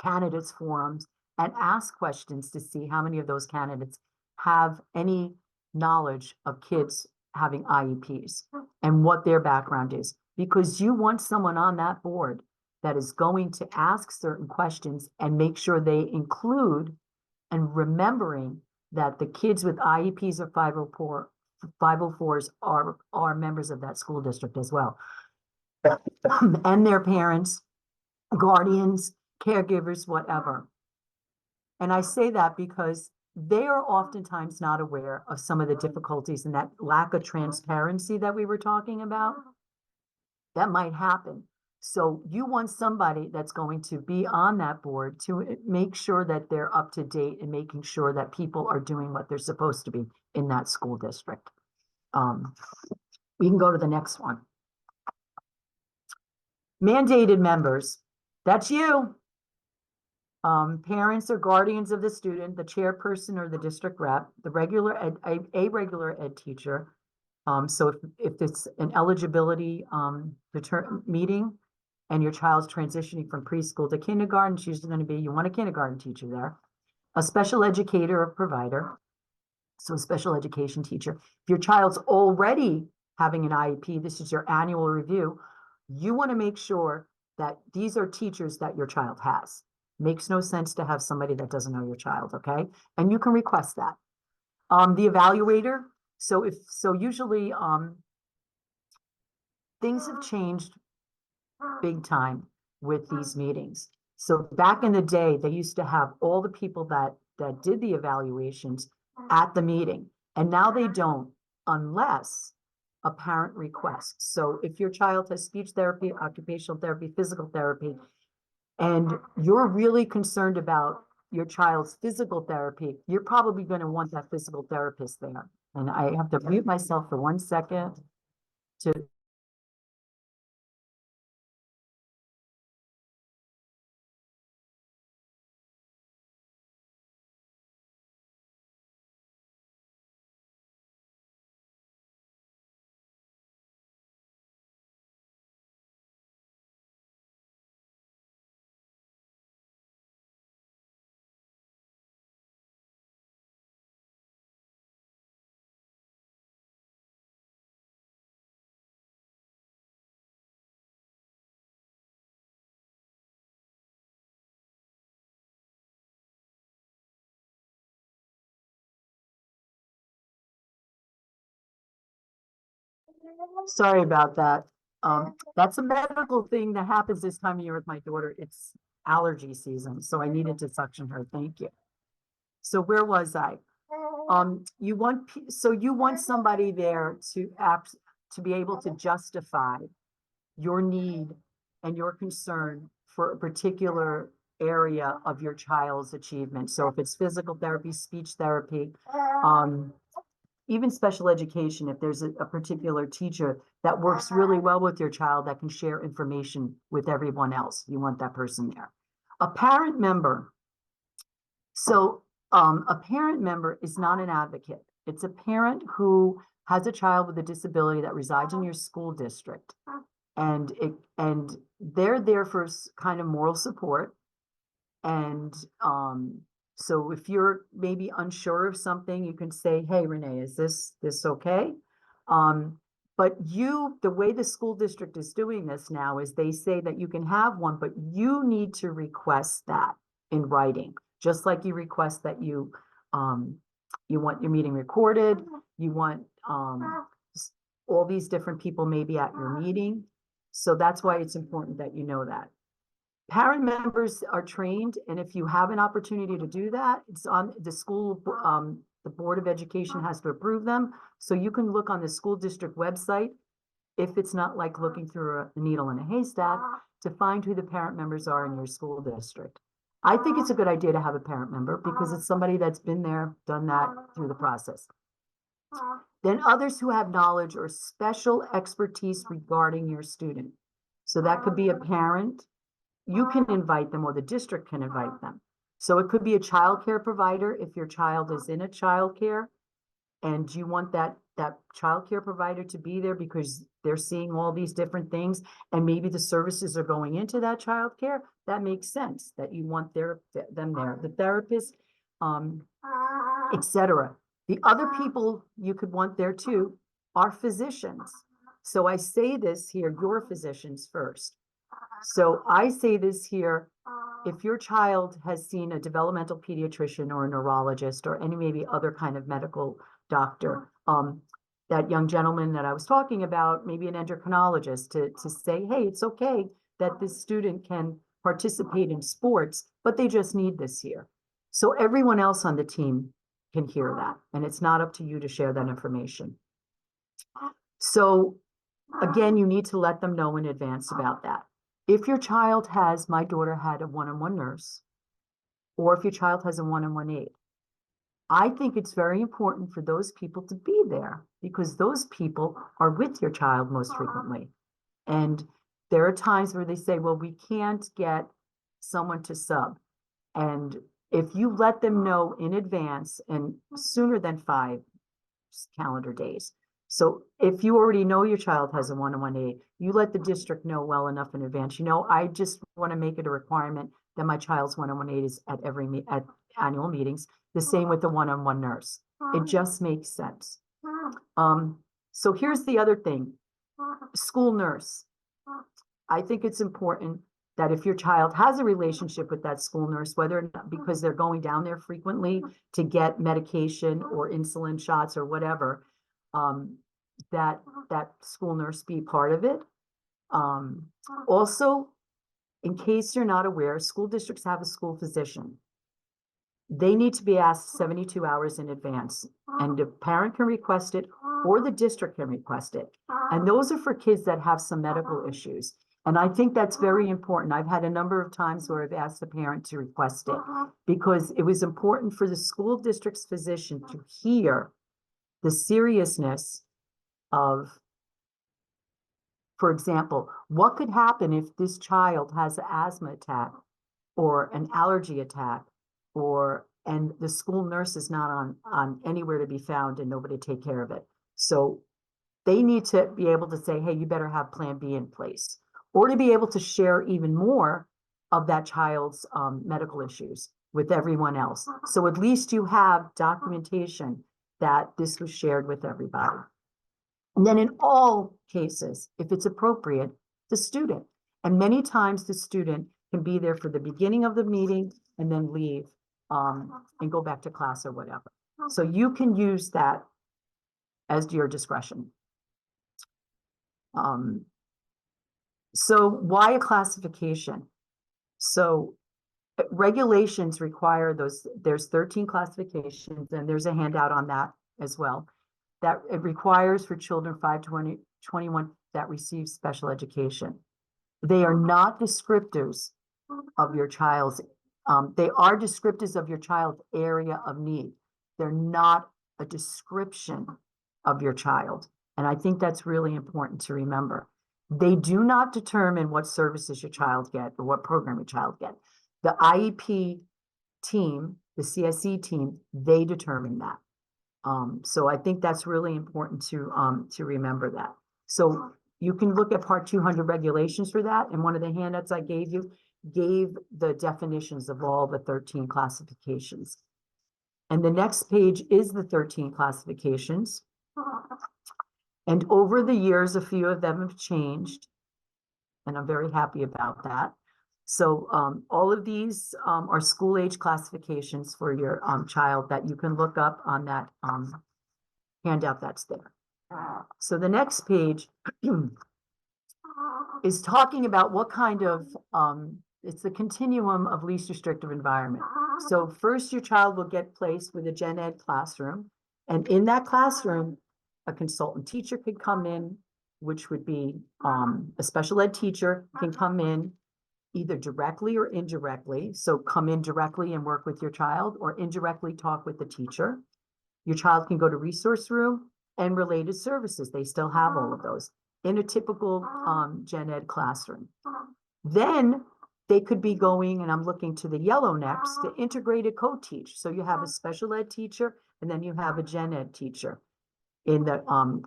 B: candidates forums and ask questions to see how many of those candidates have any knowledge of kids having IEPs and what their background is, because you want someone on that board that is going to ask certain questions and make sure they include and remembering that the kids with IEPs or 504s are members of that school district as well. And their parents, guardians, caregivers, whatever. And I say that because they are oftentimes not aware of some of the difficulties and that lack of transparency that we were talking about. That might happen. So you want somebody that's going to be on that board to make sure that they're up to date and making sure that people are doing what they're supposed to be in that school district. We can go to the next one. Mandated members, that's you. Parents or guardians of the student, the chairperson or the district rep, the regular ed teacher. So if it's an eligibility meeting and your child's transitioning from preschool to kindergarten, it's usually going to be, you want a kindergarten teacher there, a special educator or provider, so a special education teacher. If your child's already having an IEP, this is your annual review, you want to make sure that these are teachers that your child has. Makes no sense to have somebody that doesn't know your child, okay? And you can request that. The evaluator, so usually things have changed big time with these meetings. So back in the day, they used to have all the people that did the evaluations at the meeting, and now they don't unless a parent requests. So if your child has speech therapy, occupational therapy, physical therapy, and you're really concerned about your child's physical therapy, you're probably going to want that physical therapist there. And I have to mute myself for 1 second to. Sorry about that. That's a medical thing that happens this time of year with my daughter. It's allergy season, so I needed to suction her. Thank you. So where was I? You want somebody there to be able to justify your need and your concern for a particular area of your child's achievement. So if it's physical therapy, speech therapy, even special education, if there's a particular teacher that works really well with your child that can share information with everyone else, you want that person there. A parent member. So a parent member is not an advocate. It's a parent who has a child with a disability that resides in your school district. And they're there for kind of moral support. And so if you're maybe unsure of something, you can say, hey, Renee, is this okay? But the way the school district is doing this now is they say that you can have one, but you need to request that in writing, just like you request that you want your meeting recorded, you want all these different people maybe at your meeting. So that's why it's important that you know that. Parent members are trained, and if you have an opportunity to do that, it's on the school, the Board of Education has to approve them. So you can look on the school district website, if it's not like looking through a needle in a haystack, to find who the parent members are in your school district. I think it's a good idea to have a parent member because it's somebody that's been there, done that through the process. Then others who have knowledge or special expertise regarding your student. So that could be a parent. You can invite them or the district can invite them. So it could be a child care provider if your child is in a child care and you want that child care provider to be there because they're seeing all these different things and maybe the services are going into that child care. That makes sense that you want them there, the therapist, etc. The other people you could want there too are physicians. So I say this here, your physicians first. So I say this here, if your child has seen a developmental pediatrician or a neurologist or any maybe other kind of medical doctor, that young gentleman that I was talking about, maybe an endocrinologist to say, hey, it's okay that this student can participate in sports, but they just need this here. So everyone else on the team can hear that, and it's not up to you to share that information. So again, you need to let them know in advance about that. If your child has, my daughter had a one-on-one nurse, or if your child has a one-on-one aide, I think it's very important for those people to be there because those people are with your child most frequently. And there are times where they say, well, we can't get someone to sub. And if you let them know in advance and sooner than 5 calendar days. So if you already know your child has a one-on-one aide, you let the district know well enough in advance. You know, I just want to make it a requirement that my child's one-on-one aide is at at annual meetings. The same with the one-on-one nurse. It just makes sense. So here's the other thing, school nurse. I think it's important that if your child has a relationship with that school nurse, whether or not because they're going down there frequently to get medication or insulin shots or whatever, that school nurse be part of it. Also, in case you're not aware, school districts have a school physician. They need to be asked 72 hours in advance, and the parent can request it or the district can request it. And those are for kids that have some medical issues. And I think that's very important. I've had a number of times where I've asked the parent to request it because it was important for the school district's physician to hear the seriousness of, for example, what could happen if this child has an asthma attack or an allergy attack, and the school nurse is not on anywhere to be found and nobody to take care of it. So they need to be able to say, hey, you better have plan B in place, or to be able to share even more of that child's medical issues with everyone else. So at least you have documentation that this was shared with everybody. And then in all cases, if it's appropriate, the student. And many times the student can be there for the beginning of the meeting and then leave and go back to class or whatever. So you can use that as your discretion. So why a classification? So regulations require those, there's 13 classifications, and there's a handout on that as well, that it requires for children 5 to 21 that receive special education. They are not descriptors of your child's, they are descriptors of your child's area of need. They're not a description of your child. And I think that's really important to remember. They do not determine what services your child gets or what program your child gets. The IEP team, the CSE team, they determine that. So I think that's really important to remember that. So you can look at Part 200 regulations for that, and one of the handouts I gave you gave the definitions of all the 13 classifications. And the next page is the 13 classifications. And over the years, a few of them have changed, and I'm very happy about that. So all of these are school age classifications for your child that you can look up on that handout that's there. So the next page is talking about what kind of, it's the continuum of least restrictive environment. So first your child will get placed with a gen ed classroom, and in that classroom, a consultant teacher could come in, which would be a special ed teacher can come in either directly or indirectly. So come in directly and work with your child, or indirectly talk with the teacher. Your child can go to resource room and related services. They still have all of those in a typical gen ed classroom. Then they could be going, and I'm looking to the yellow next, to integrated co-teach. So you have a special ed teacher, and then you have a gen ed teacher in the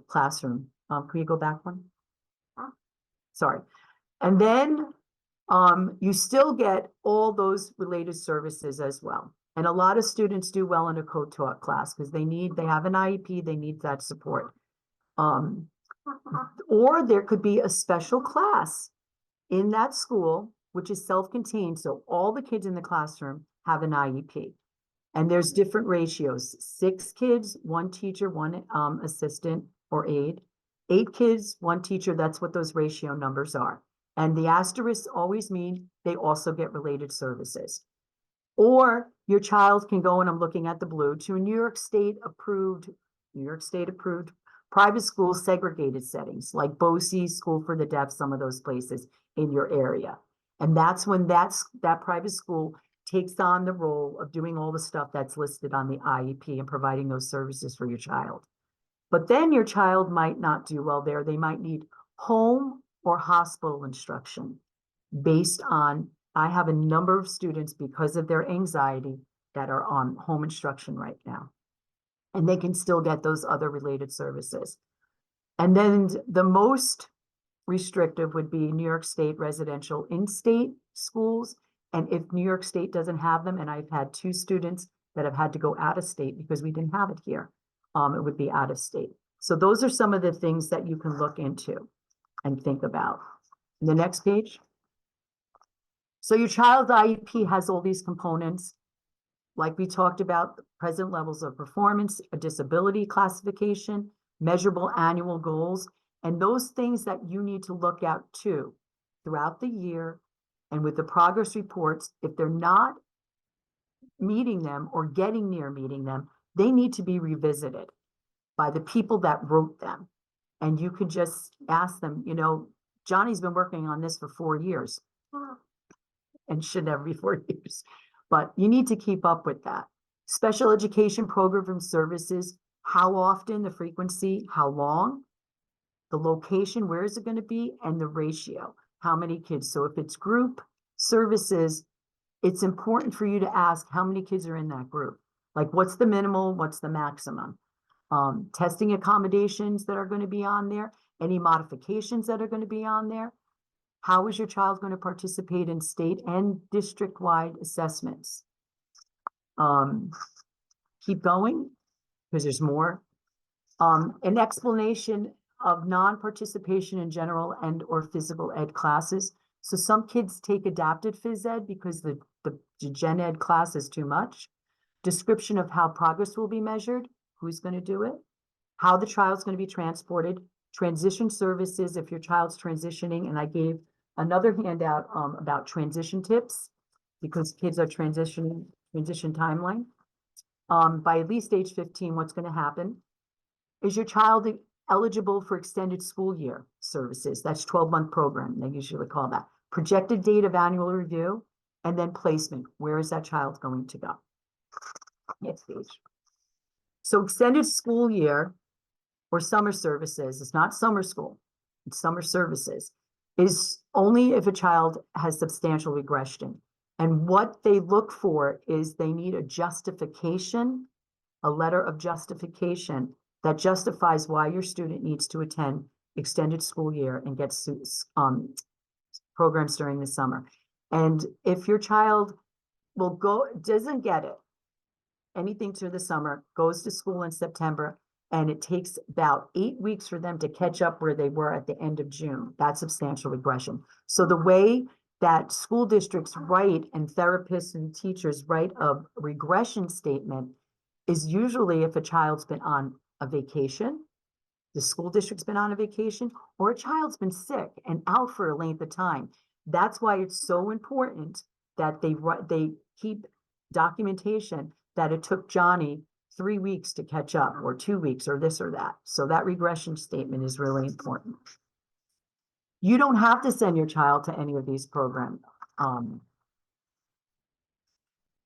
B: classroom. Can you go back one? Sorry. And then you still get all those related services as well. And a lot of students do well in a co-taught class because they have an IEP, they need that support. Or there could be a special class in that school, which is self-contained. So all the kids in the classroom have an IEP. And there's different ratios: 6 kids, 1 teacher, 1 assistant or aide, 8 kids, 1 teacher. That's what those ratio numbers are. And the asterisks always mean they also get related services. Or your child can go, and I'm looking at the blue, to a New York State approved private school segregated settings, like BOCES, School for the Deaf, some of those places in your area. And that's when that private school takes on the role of doing all the stuff that's listed on the IEP and providing those services for your child. But then your child might not do well there. They might need home or hospital instruction based on, I have a number of students, because of their anxiety, that are on home instruction right now. And they can still get those other related services. And then the most restrictive would be New York State residential in-state schools. And if New York State doesn't have them, and I've had 2 students that have had to go out of state because we didn't have it here, it would be out of state. So those are some of the things that you can look into and think about. The next page. So your child's IEP has all these components. Like we talked about, the present levels of performance, a disability classification, measurable annual goals, and those things that you need to look at too throughout the year. And with the progress reports, if they're not meeting them or getting near meeting them, they need to be revisited by the people that wrote them. And you could just ask them, you know, Johnny's been working on this for 4 years and should never be 4 years, but you need to keep up with that. Special education program services, how often, the frequency, how long, the location, where is it going to be, and the ratio, how many kids. So if it's group services, it's important for you to ask how many kids are in that group. Like, what's the minimal, what's the maximum? Testing accommodations that are going to be on there, any modifications that are going to be on there. How is your child going to participate in state and district-wide assessments? Keep going, because there's more. An explanation of non-participation in general and or physical ed classes. So some kids take adapted phys ed because the gen ed class is too much. Description of how progress will be measured, who's going to do it, how the child's going to be transported, transition services if your child's transitioning. And I gave another handout about transition tips, because kids are transition timeline. By at least age 15, what's going to happen? Is your child eligible for extended school year services? That's 12-month program, they usually call that. Projected date of annual review, and then placement. Where is that child going to go? Next page. So extended school year or summer services, it's not summer school, it's summer services, is only if a child has substantial regression. And what they look for is they need a justification a letter of justification that justifies why your student needs to attend extended school year and get programs during the summer. And if your child doesn't get it, anything through the summer, goes to school in September, and it takes about 8 weeks for them to catch up where they were at the end of June, that's substantial regression. So the way that school districts write and therapists and teachers write a regression statement is usually if a child's been on a vacation, the school district's been on a vacation, or a child's been sick and out for a length of time. That's why it's so important that they keep documentation that it took Johnny 3 weeks to catch up, or 2 weeks, or this or that. So that regression statement is really important. You don't have to send your child to any of these programs.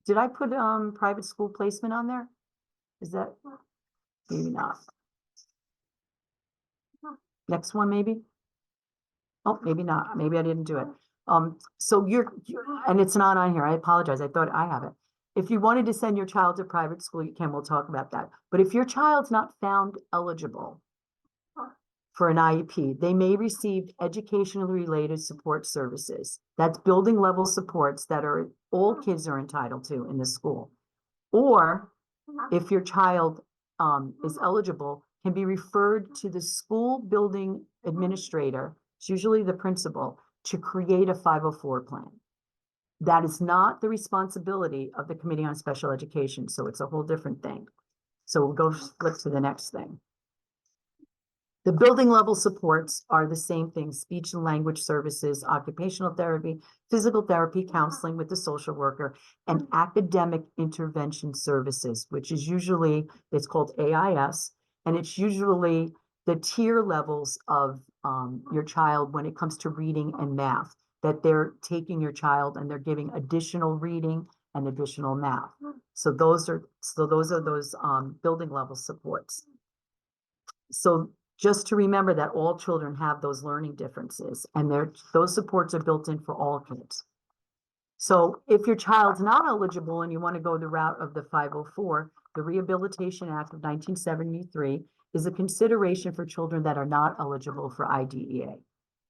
B: Did I put private school placement on there? Is that, maybe not. Next one, maybe? Oh, maybe not. Maybe I didn't do it. So and it's not on here. I apologize. I thought I have it. If you wanted to send your child to private school, you can. We'll talk about that. But if your child's not found eligible for an IEP, they may receive educationally related support services. That's building level supports that all kids are entitled to in the school. Or if your child is eligible, can be referred to the school building administrator, it's usually the principal, to create a 504 plan. That is not the responsibility of the Committee on Special Education, so it's a whole different thing. So we'll go flip to the next thing. The building level supports are the same thing: speech and language services, occupational therapy, physical therapy, counseling with the social worker, and academic intervention services, which is usually, it's called AIS, and it's usually the tier levels of your child when it comes to reading and math, that they're taking your child and they're giving additional reading and additional math. So those are those building level supports. So just to remember that all children have those learning differences, and those supports are built in for all kids. So if your child's not eligible and you want to go the route of the 504, the Rehabilitation Act of 1973 is a consideration for children that are not eligible for IDEA.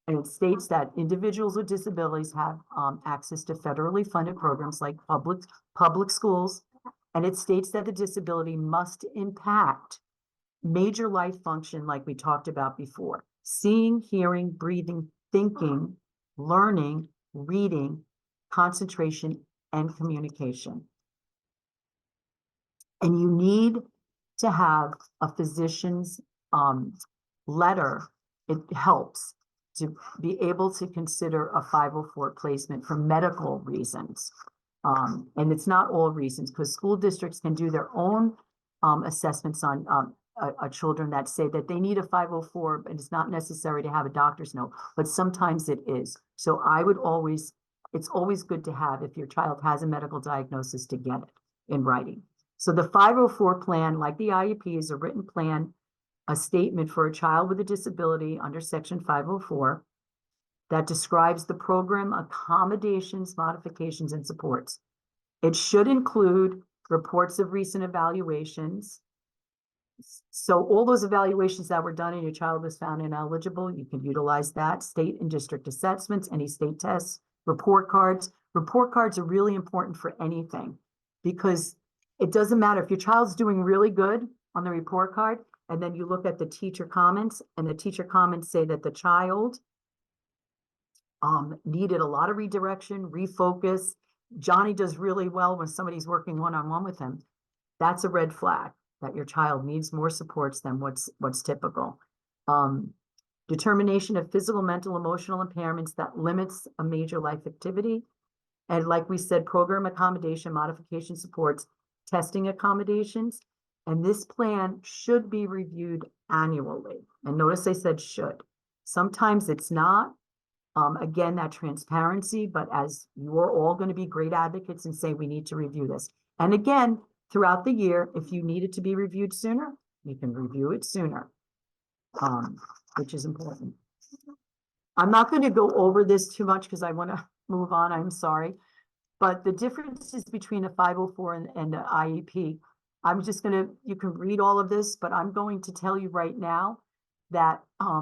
B: And it states that individuals with disabilities have access to federally funded programs like public schools. And it states that the disability must impact major life function like we talked about before: seeing, hearing, breathing, thinking, learning, reading, concentration, and communication. And you need to have a physician's letter. It helps to be able to consider a 504 placement for medical reasons. And it's not all reasons, because school districts can do their own assessments on children that say that they need a 504, but it's not necessary to have a doctor's note, but sometimes it is. So it's always good to have, if your child has a medical diagnosis, to get it in writing. So the 504 plan, like the IEP, is a written plan, a statement for a child with a disability under Section 504 that describes the program, accommodations, modifications, and supports. It should include reports of recent evaluations. So all those evaluations that were done and your child was found ineligible, you can utilize that. State and district assessments, any state tests, report cards. Report cards are really important for anything, because it doesn't matter if your child's doing really good on the report card, and then you look at the teacher comments, and the teacher comments say that the child needed a lot of redirection, refocus. Johnny does really well when somebody's working one-on-one with him. That's a red flag that your child needs more supports than what's typical. Determination of physical, mental, emotional impairments that limits a major life activity. And like we said, program accommodation, modification supports, testing accommodations. And this plan should be reviewed annually. And notice I said should. Sometimes it's not. Again, that transparency, but as you're all going to be great advocates and say, we need to review this. And again, throughout the year, if you need it to be reviewed sooner, you can review it sooner, which is important. I'm not going to go over this too much because I want to move on. I'm sorry. But the differences between a 504 and the IEP you can read all of this, but I'm going to tell you right now that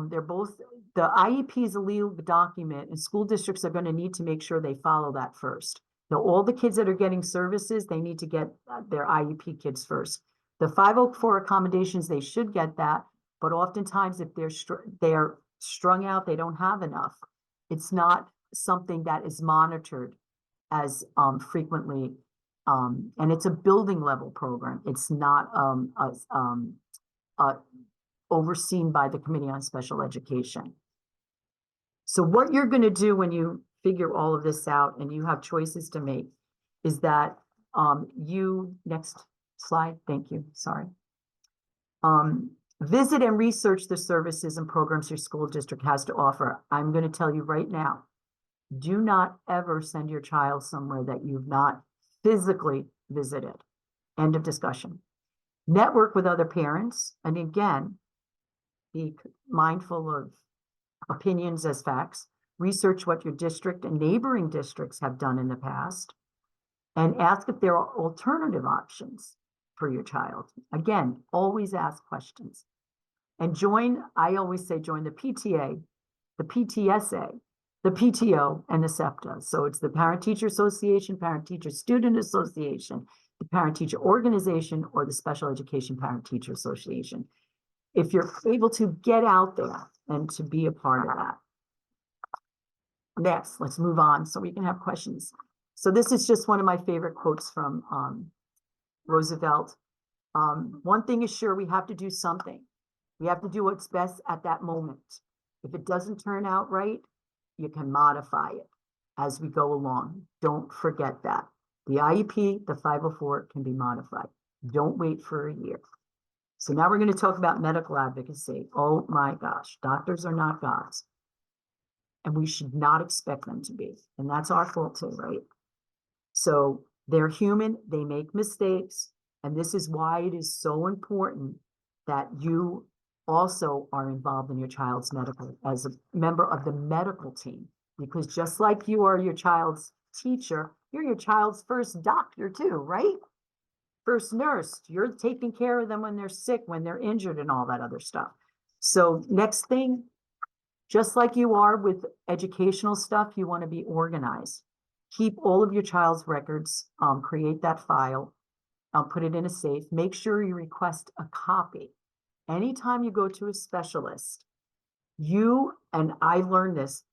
B: they're both, the IEP is a legal document, and school districts are going to need to make sure they follow that first. Now, all the kids that are getting services, they need to get their IEP kids first. The 504 accommodations, they should get that, but oftentimes if they're strung out, they don't have enough. It's not something that is monitored as frequently, and it's a building level program. It's not overseen by the Committee on Special Education. So what you're going to do when you figure all of this out and you have choices to make is that next slide, thank you, sorry. Visit and research the services and programs your school district has to offer. I'm going to tell you right now, do not ever send your child somewhere that you've not physically visited. End of discussion. Network with other parents, and again, be mindful of opinions as facts. Research what your district and neighboring districts have done in the past, and ask if there are alternative options for your child. Again, always ask questions. And I always say join the PTA, the PTSA, the PTO, and the SEPTA. So it's the Parent-Teacher Association, Parent-Teacher Student Association, the Parent-Teacher Organization, or the Special Education Parent-Teacher Association. If you're able to get out there and to be a part of that. Next, let's move on so we can have questions. So this is just one of my favorite quotes from Roosevelt. One thing is sure, we have to do something. We have to do what's best at that moment. If it doesn't turn out right, you can modify it as we go along. Don't forget that. The IEP, the 504 can be modified. Don't wait for a year. So now we're going to talk about medical advocacy. Oh my gosh, doctors are not gods. And we should not expect them to be. And that's our fault too, right? So they're human, they make mistakes. And this is why it is so important that you also are involved in your child's medical as a member of the medical team, because just like you are your child's teacher, you're your child's first doctor too, right? First nurse, you're taking care of them when they're sick, when they're injured, and all that other stuff. So next thing, just like you are with educational stuff, you want to be organized. Keep all of your child's records, create that file, put it in a safe, make sure you request a copy. Anytime you go to a specialist, and I learned this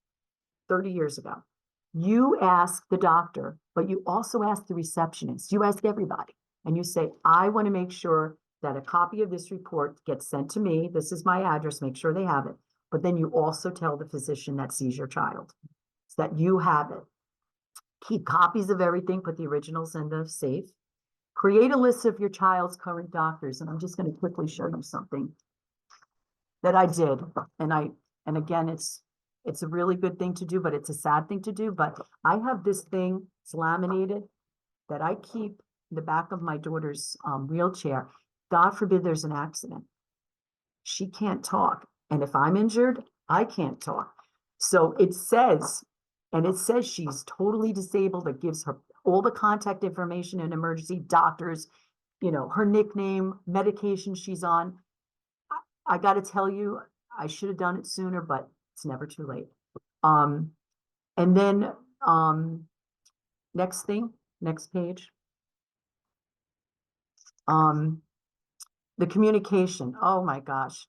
B: 30 years ago, you ask the doctor, but you also ask the receptionist, you ask everybody, and you say, I want to make sure that a copy of this report gets sent to me. This is my address, make sure they have it. But then you also tell the physician that sees your child so that you have it. Keep copies of everything, put the originals in the safe. Create a list of your child's current doctors. And I'm just going to quickly show you something that I did. And again, it's a really good thing to do, but it's a sad thing to do. But I have this thing, it's laminated, that I keep in the back of my daughter's wheelchair. God forbid there's an accident. She can't talk. And if I'm injured, I can't talk. So it says she's totally disabled. It gives her all the contact information and emergency doctors, her nickname, medication she's on. I got to tell you, I should have done it sooner, but it's never too late. And then next page. The communication. Oh my gosh.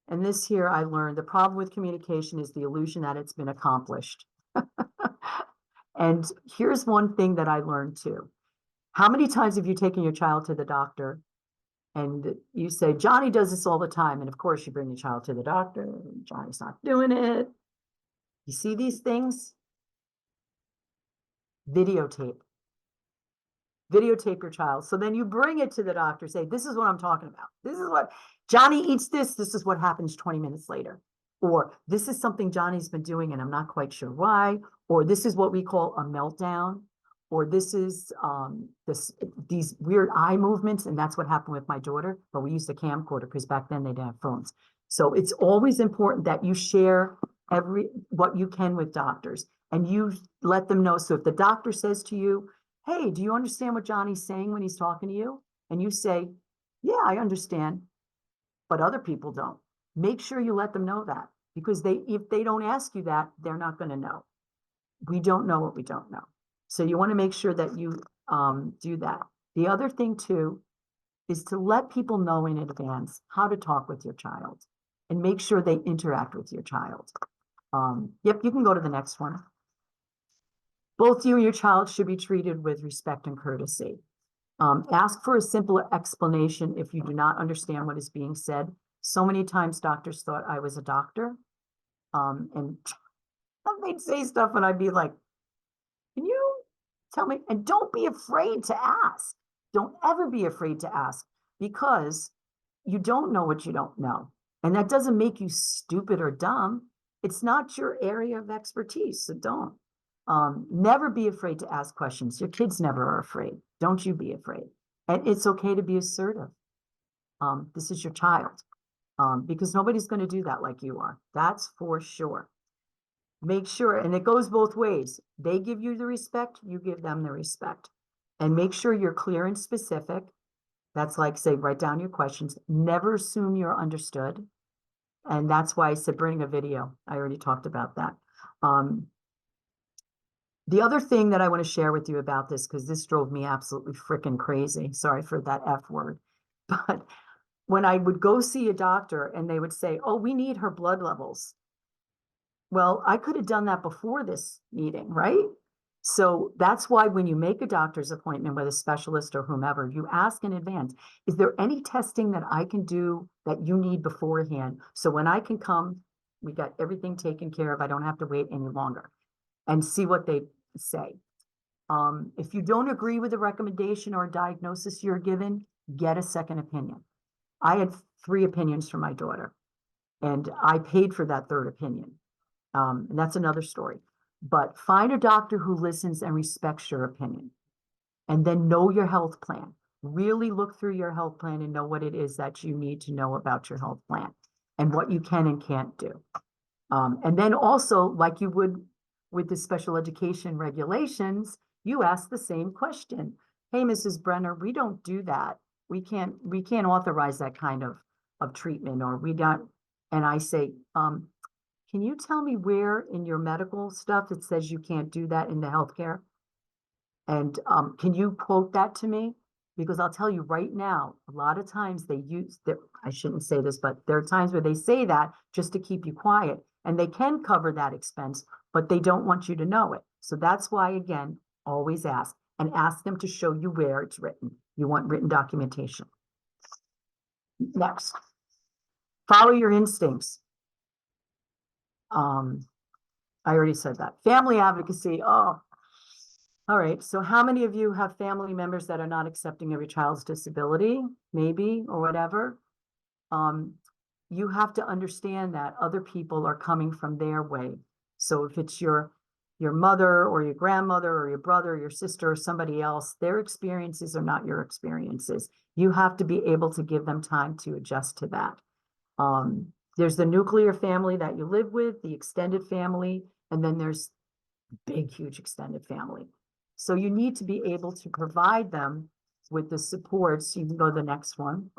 B: And this here I learned, the problem with communication is the illusion that it's been accomplished. And here's one thing that I learned too. How many times have you taken your child to the doctor and you say, Johnny does this all the time. And of course you bring your child to the doctor and Johnny's not doing it. You see these things? Videotape your child. So then you bring it to the doctor, say, this is what I'm talking about. This is what Johnny eats this is what happens 20 minutes later. Or this is something Johnny's been doing and I'm not quite sure why. Or this is what we call a meltdown. Or this is these weird eye movements. And that's what happened with my daughter. But we used a camcorder because back then they didn't have phones. So it's always important that you share what you can with doctors and you let them know. So if the doctor says to you, hey, do you understand what Johnny's saying when he's talking to you? and you say, yeah, I understand, but other people don't. Make sure you let them know that, because if they don't ask you that, they're not going to know. We don't know what we don't know. So you want to make sure that you do that. The other thing too is to let people know in advance how to talk with your child and make sure they interact with your child. Yep, you can go to the next one. Both you and your child should be treated with respect and courtesy. Ask for a simple explanation if you do not understand what is being said. So many times doctors thought I was a doctor. And they'd say stuff and I'd be like, can you tell me? And don't be afraid to ask. Don't ever be afraid to ask, because you don't know what you don't know. And that doesn't make you stupid or dumb. It's not your area of expertise, so don't. Never be afraid to ask questions. Your kids never are afraid. Don't you be afraid. And it's okay to be assertive. This is your child, because nobody's going to do that like you are. That's for sure. Make sure, and it goes both ways. They give you the respect, you give them the respect. And make sure you're clear and specific. That's like, say, write down your questions. Never assume you're understood. And that's why I said bring a video. I already talked about that. The other thing that I want to share with you about this, because this drove me absolutely freaking crazy. Sorry for that F word. But when I would go see a doctor and they would say, oh, we need her blood levels. Well, I could have done that before this meeting, right? So that's why when you make a doctor's appointment with a specialist or whomever, you ask in advance, is there any testing that I can do that you need beforehand? So when I can come, we got everything taken care of. I don't have to wait any longer, and see what they say. If you don't agree with the recommendation or diagnosis you're given, get a second opinion. I had 3 opinions for my daughter, and I paid for that 3rd opinion. And that's another story. But find a doctor who listens and respects your opinion. And then know your health plan. Really look through your health plan and know what it is that you need to know about your health plan and what you can and can't do. And then also, like you would with the special education regulations, you ask the same question. Hey, Mrs. Brenner, we don't do that. We can't authorize that kind of treatment, or we don't. And I say, can you tell me where in your medical stuff it says you can't do that in the healthcare? And can you quote that to me? Because I'll tell you right now, a lot of times they use, I shouldn't say this, but there are times where they say that just to keep you quiet, and they can cover that expense, but they don't want you to know it. So that's why, again, always ask, and ask them to show you where it's written. You want written documentation. Next, follow your instincts. I already said that. Family advocacy. Oh, all right. So how many of you have family members that are not accepting of your child's disability, maybe, or whatever? You have to understand that other people are coming from their way. So if it's your mother or your grandmother or your brother or your sister or somebody else, their experiences are not your experiences. You have to be able to give them time to adjust to that. There's the nuclear family that you live with, the extended family, and then there's big, huge extended family. So you need to be able to provide them with the supports. You can go to the next one.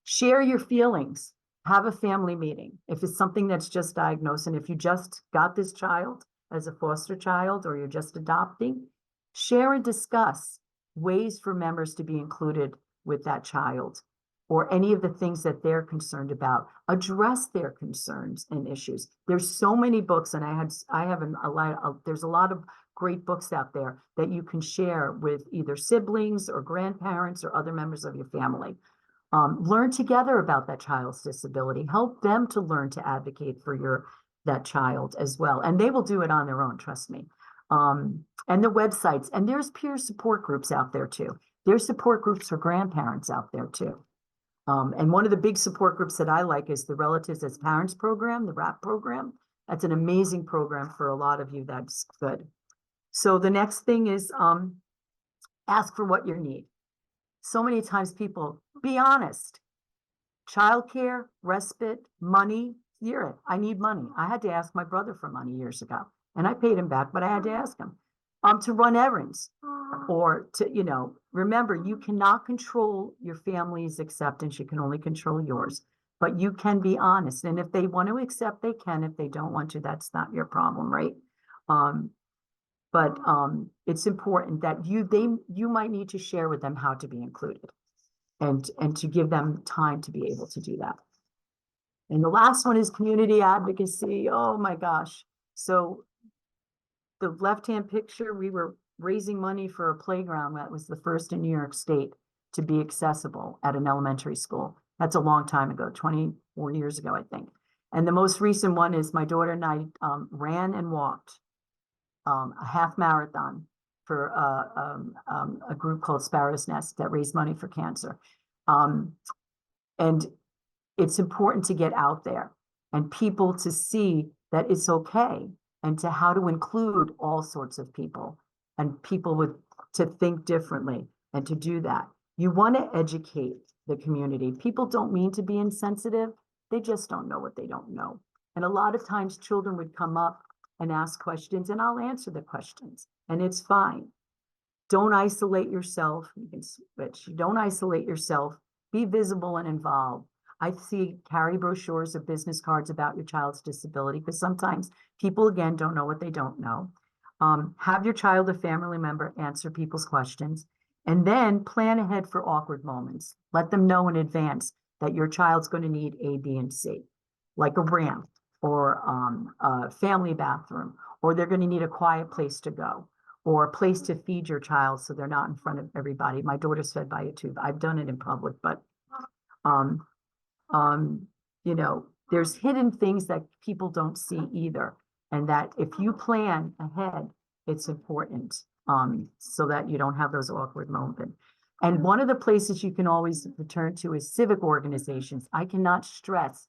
B: Share your feelings. Have a family meeting. If it's something that's just diagnosed, and if you just got this child as a foster child or you're just adopting, share and discuss ways for members to be included with that child, or any of the things that they're concerned about. Address their concerns and issues. There's so many books, and there's a lot of great books out there that you can share with either siblings or grandparents or other members of your family. Learn together about that child's disability. Help them to learn to advocate for that child as well. And they will do it on their own, trust me. And the websites, and there's peer support groups out there too. There's support groups for grandparents out there too. And one of the big support groups that I like is the Relatives as Parents program, the RAP program. That's an amazing program for a lot of you. That's good. So the next thing is ask for what you need. So many times people, be honest. Childcare, respite, money, I need money. I had to ask my brother for money years ago, and I paid him back, but I had to ask him. to run errands or to, you know, remember, you cannot control your family's acceptance. You can only control yours, but you can be honest. And if they want to accept, they can. If they don't want to, that's not your problem, right? But it's important that you might need to share with them how to be included and to give them time to be able to do that. And the last one is community advocacy. Oh my gosh. So the left-hand picture, we were raising money for a playground that was the first in New York State to be accessible at an elementary school. That's a long time ago, 24 years ago, I think. And the most recent one is my daughter and I ran and walked a half marathon for a group called Sparrow's Nest that raised money for cancer. And it's important to get out there and people to see that it's okay and to how to include all sorts of people and people to think differently and to do that. You want to educate the community. People don't mean to be insensitive. They just don't know what they don't know. And a lot of times children would come up and ask questions and I'll answer the questions and it's fine. Don't isolate yourself. You can switch. Don't isolate yourself. Be visible and involved. I carry brochures or business cards about your child's disability because sometimes people, again, don't know what they don't know. Have your child or family member answer people's questions and then plan ahead for awkward moments. Let them know in advance that your child's going to need A, B, and C, like a ramp or a family bathroom, or they're going to need a quiet place to go or a place to feed your child so they're not in front of everybody. My daughter's fed by a tube. I've done it in public, but you know, there's hidden things that people don't see either. And that if you plan ahead, it's important so that you don't have those awkward moments. And one of the places you can always return to is civic organizations. I cannot stress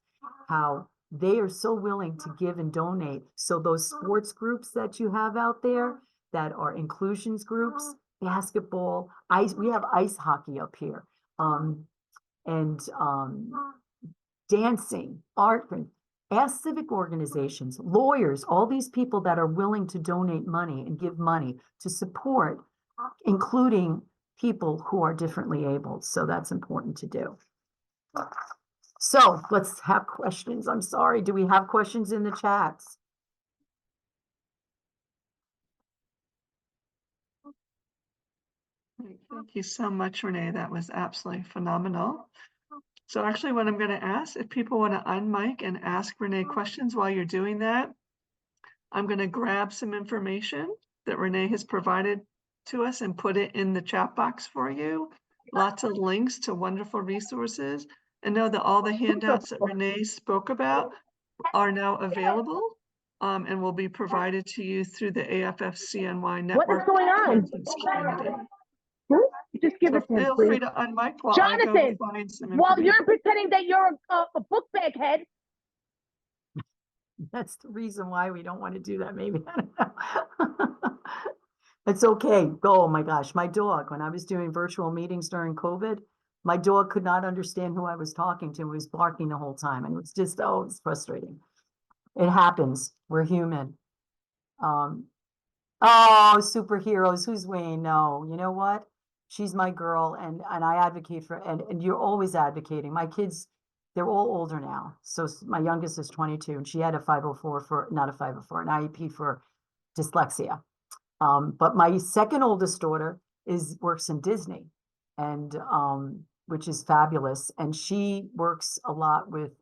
B: how they are so willing to give and donate. So those sports groups that you have out there that are inclusions groups, basketball, we have ice hockey up here. Dancing, art, ask civic organizations, lawyers, all these people that are willing to donate money and give money to support, including people who are differently abled. So that's important to do. So let's have questions. I'm sorry. Do we have questions in the chats?
A: Thank you so much, Renee. That was absolutely phenomenal. So actually what I'm going to ask, if people want to unmic and ask Renee questions while you're doing that, I'm going to grab some information that Renee has provided to us and put it in the chat box for you. Lots of links to wonderful resources. And know that all the handouts that Renee spoke about are now available and will be provided to you through the AFFCNY network.
C: What is going on?
A: Community.
C: Just give
A: So
C: it to him,
A: feel
C: please.
A: free to unmic while
C: Jonathan,
A: I go find some information.
C: while you're pretending that you're a book bag head.
B: That's the reason why we don't want to do that, maybe. I don't know. It's okay. Oh my gosh, my dog, when I was doing virtual meetings during COVID, my dog could not understand who I was talking to. He was barking the whole time. And it was just, oh, it's frustrating. It happens. We're human. Oh, superheroes. Who's Wayne? No, you know what? She's my girl and I advocate for, and you're always advocating. My kids, they're all older now. So my youngest is 22 and she had a 504 not a 504, an IEP for dyslexia. But my second oldest daughter works in Disney and, which is fabulous. And she works a lot with,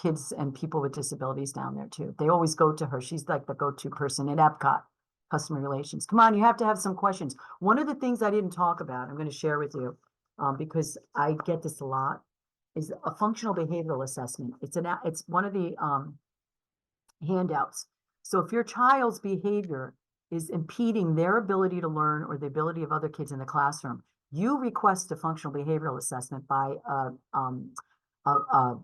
B: kids and people with disabilities down there too. They always go to her. She's like the go-to person at Epcot, customer relations. Come on, you have to have some questions. One of the things I didn't talk about, I'm going to share with you, because I get this a lot, is a functional behavioral assessment. It's one of the handouts. So if your child's behavior is impeding their ability to learn or the ability of other kids in the classroom, you request a functional behavioral assessment by a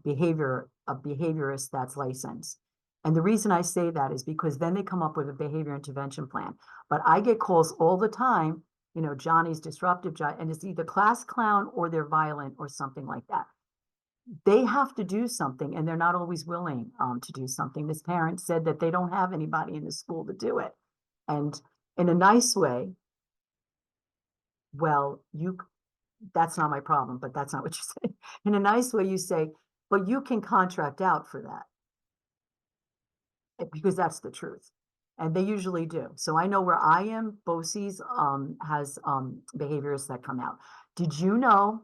B: behaviorist that's licensed. And the reason I say that is because then they come up with a behavior intervention plan. But I get calls all the time, you know, Johnny's disruptive, and it's either class clown or they're violent or something like that. They have to do something and they're not always willing to do something. This parent said that they don't have anybody in the school to do it. And in a nice way, well, that's not my problem, but that's not what you say. In a nice way, you say, but you can contract out for that. Because that's the truth. And they usually do. So I know where I am, BOCES has behaviorists that come out. Did you know,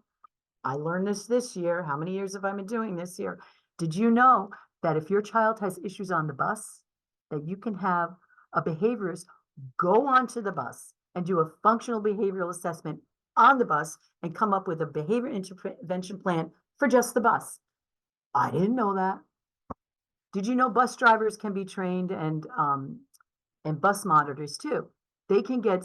B: I learned this year, how many years have I been doing this year? Did you know that if your child has issues on the bus, that you can have a behaviorist go onto the bus and do a functional behavioral assessment on the bus and come up with a behavior intervention plan for just the bus? I didn't know that. Did you know bus drivers can be trained and bus monitors too? They can get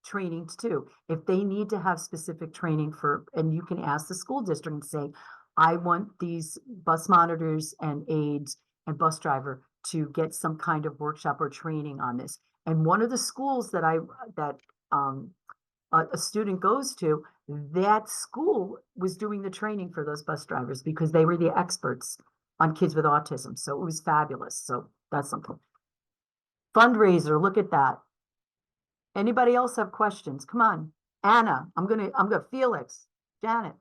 B: trainings too. If they need to have specific training and you can ask the school district and say, I want these bus monitors and aides and bus driver to get some kind of workshop or training on this. And one of the schools that a student goes to, that school was doing the training for those bus drivers because they were the experts on kids with autism. So it was fabulous. So that's something. Fundraiser, look at that. Anybody else have questions? Come on. Anna, I'm gonna Felix, Janet.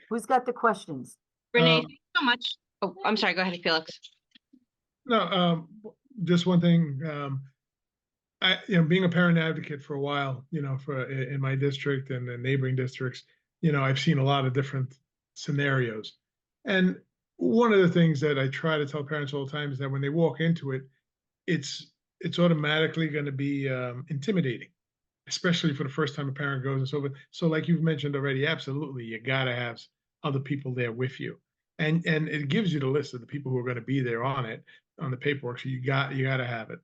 B: Who's got the questions?
D: Renee, thank you so much. Oh, I'm sorry. Go ahead, Felix.
E: No, just one thing. Being a parent advocate for a while, in my district and the neighboring districts, I've seen a lot of different scenarios. And one of the things that I try to tell parents all the time is that when they walk into it, it's automatically going to be intimidating, especially for the first time a parent goes and so forth. So like you've mentioned already, absolutely, you got to have other people there with you. And it gives you the list of the people who are going to be there on the paperwork. So you got to have it,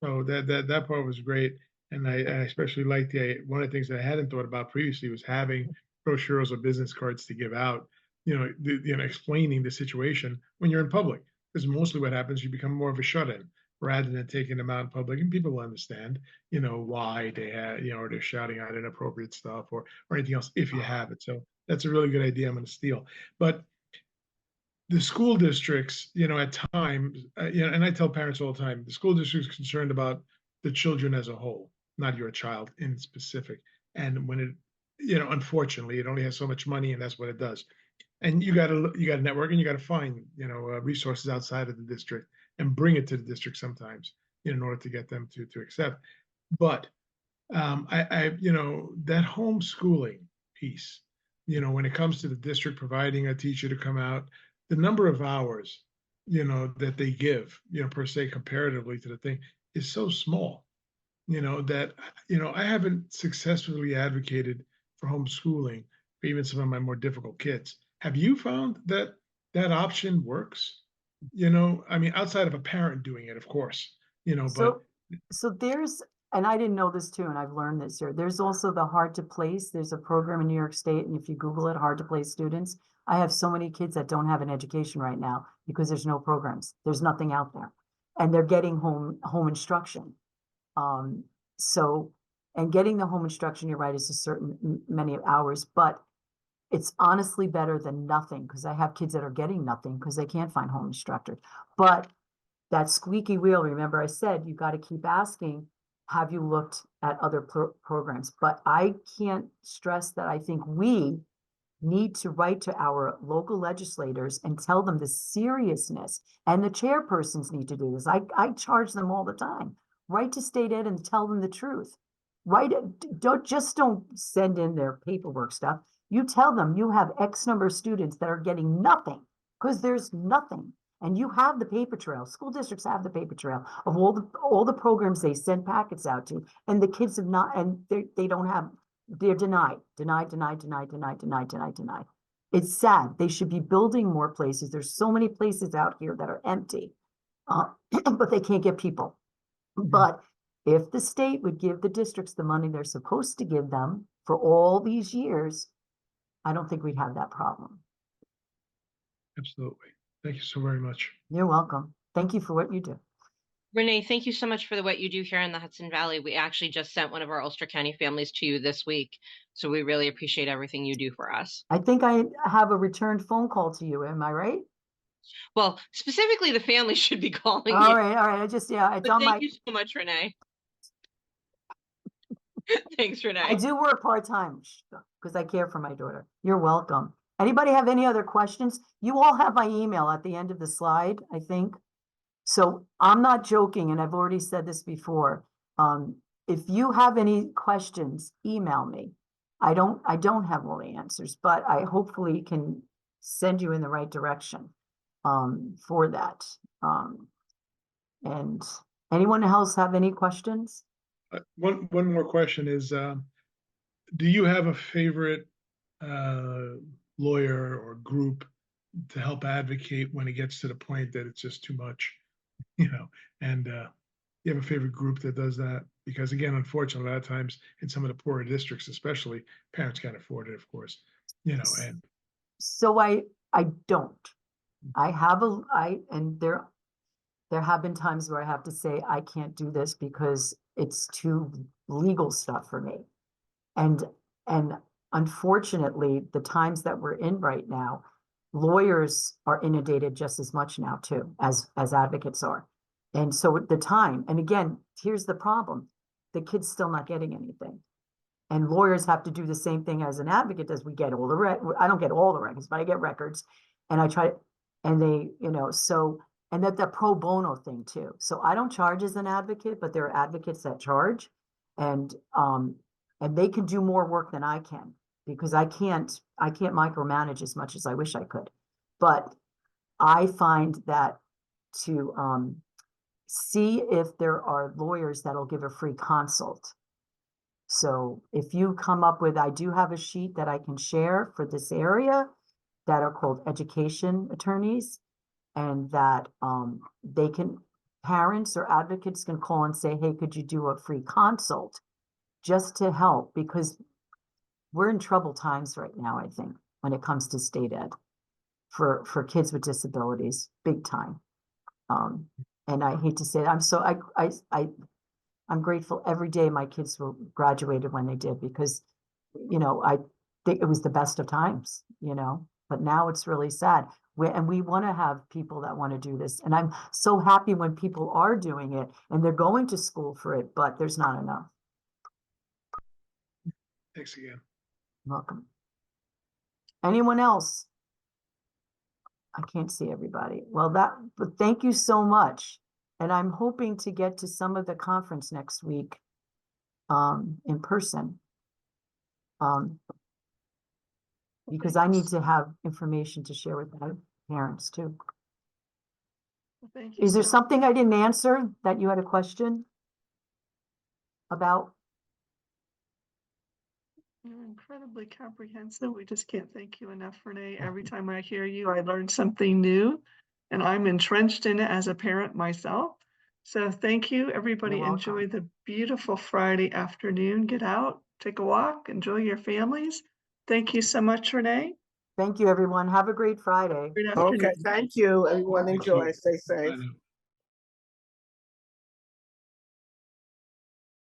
E: So that part was great. And I especially liked one of the things that I hadn't thought about previously was having brochures or business cards to give out, explaining the situation when you're in public. Because mostly what happens, you become more of a shut-in rather than taking them out in public, and people will understand, why they had, or they're shouting out inappropriate stuff or anything else if you have it. So that's a really good idea. I'm going to steal. But the school districts, at times, and I tell parents all the time, the school district is concerned about the children as a whole, not your child in specific. And when it, unfortunately, it only has so much money, and that's what it does. And you got to network, and you got to find, resources outside of the district and bring it to the district sometimes in order to get them to accept. But that homeschooling piece, when it comes to the district providing a teacher to come out, the number of hours, that they give, per se, comparatively to the thing is so small, that, I haven't successfully advocated for homeschooling for even some of my more difficult kids. Have you found that option works? Outside of a parent doing it, of course,
B: So there's, and I didn't know this too, and I've learned this here. There's also the Hard to Place. There's a program in New York State, and if you Google it, Hard to Place students, I have so many kids that don't have an education right now because there's no programs. There's nothing out there, and they're getting home instruction. And getting the home instruction, you're right, is a certain many hours, but it's honestly better than nothing, because I have kids that are getting nothing because they can't find home instructors. But that squeaky wheel, remember I said, you got to keep asking, have you looked at other programs? But I can't stress that I think we need to write to our local legislators and tell them the seriousness, and the chairpersons need to do this. I charge them all the time. Write to state ed and tell them the truth. Don't send in their paperwork stuff. You tell them you have X number of students that are getting nothing because there's nothing. And you have the paper trail. School districts have the paper trail of all the programs they send packets out to, and the kids have not, and they don't have, they're denied. It's sad. They should be building more places. There's so many places out here that are empty, but they can't get people. But if the state would give the districts the money they're supposed to give them for all these years, I don't think we'd have that problem.
E: Absolutely. Thank you so very much.
B: You're welcome. Thank you for what you do.
D: Renee, thank you so much for what you do here in the Hudson Valley. We actually just sent one of our Ulster County families to you this week. So we really appreciate everything you do for us.
B: I think I have a returned phone call to you. Am I right?
D: Well, specifically the family should be calling you.
B: All right, I just, yeah, it's
D: But
B: on my,
D: thank you so much, Renee. Thanks,
B: I
D: Renee.
B: do work part-time because I care for my daughter. You're welcome. Anybody have any other questions? You all have my email at the end of the slide, I think. So I'm not joking, and I've already said this before. If you have any questions, email me. I don't have all the answers, but I hopefully can send you in the right direction for that. And anyone else have any questions?
E: One more question is, do you have a favorite lawyer or group to help advocate when it gets to the point that it's just too much, and you have a favorite group that does that? Because again, unfortunately, a lot of times in some of the poorer districts, especially, parents can't afford it, of course, and
B: So I don't. I have and there have been times where I have to say, I can't do this because it's too legal stuff for me. And unfortunately, the times that we're in right now, lawyers are inundated just as much now too, as advocates are. And so at the time, and again, here's the problem, the kid's still not getting anything. And lawyers have to do the same thing as an advocate does. We get all the I don't get all the records, but I get records, and I try, and they, so, and that the pro bono thing too. So I don't charge as an advocate, but there are advocates that charge, and they can do more work than I can because I can't micromanage as much as I wish I could. But I find that to see if there are lawyers that'll give a free consult. So if you come up with, I do have a sheet that I can share for this area that are called education attorneys, and that they can, parents or advocates can call and say, hey, could you do a free consult just to help? Because we're in troubled times right now, I think, when it comes to state ed for kids with disabilities, big time. And I hate to say that, I'm grateful every day my kids were graduated when they did, because, I think it was the best of times, but now it's really sad. And we want to have people that want to do this. And I'm so happy when people are doing it and they're going to school for it, but there's not enough.
E: thanks again.
B: Welcome. Anyone else? I can't see everybody. Well, but thank you so much. And I'm hoping to get to some of the conference next week in person. Because I need to have information to share with my parents too.
A: Thank you.
B: Is there something I didn't answer that you had a question about?
A: You're incredibly comprehensive. We just can't thank you enough, Renee. Every time I hear you, I learn something new, and I'm entrenched in it as a parent myself. So thank you, everybody.
B: You're welcome.
A: Enjoy the beautiful Friday afternoon. Get out, take a walk, enjoy your families. Thank you so much, Renee.
B: Thank you, everyone. Have a great Friday.
A: Good afternoon.
F: Okay, thank you. Everyone enjoy. Stay safe.
E: I know.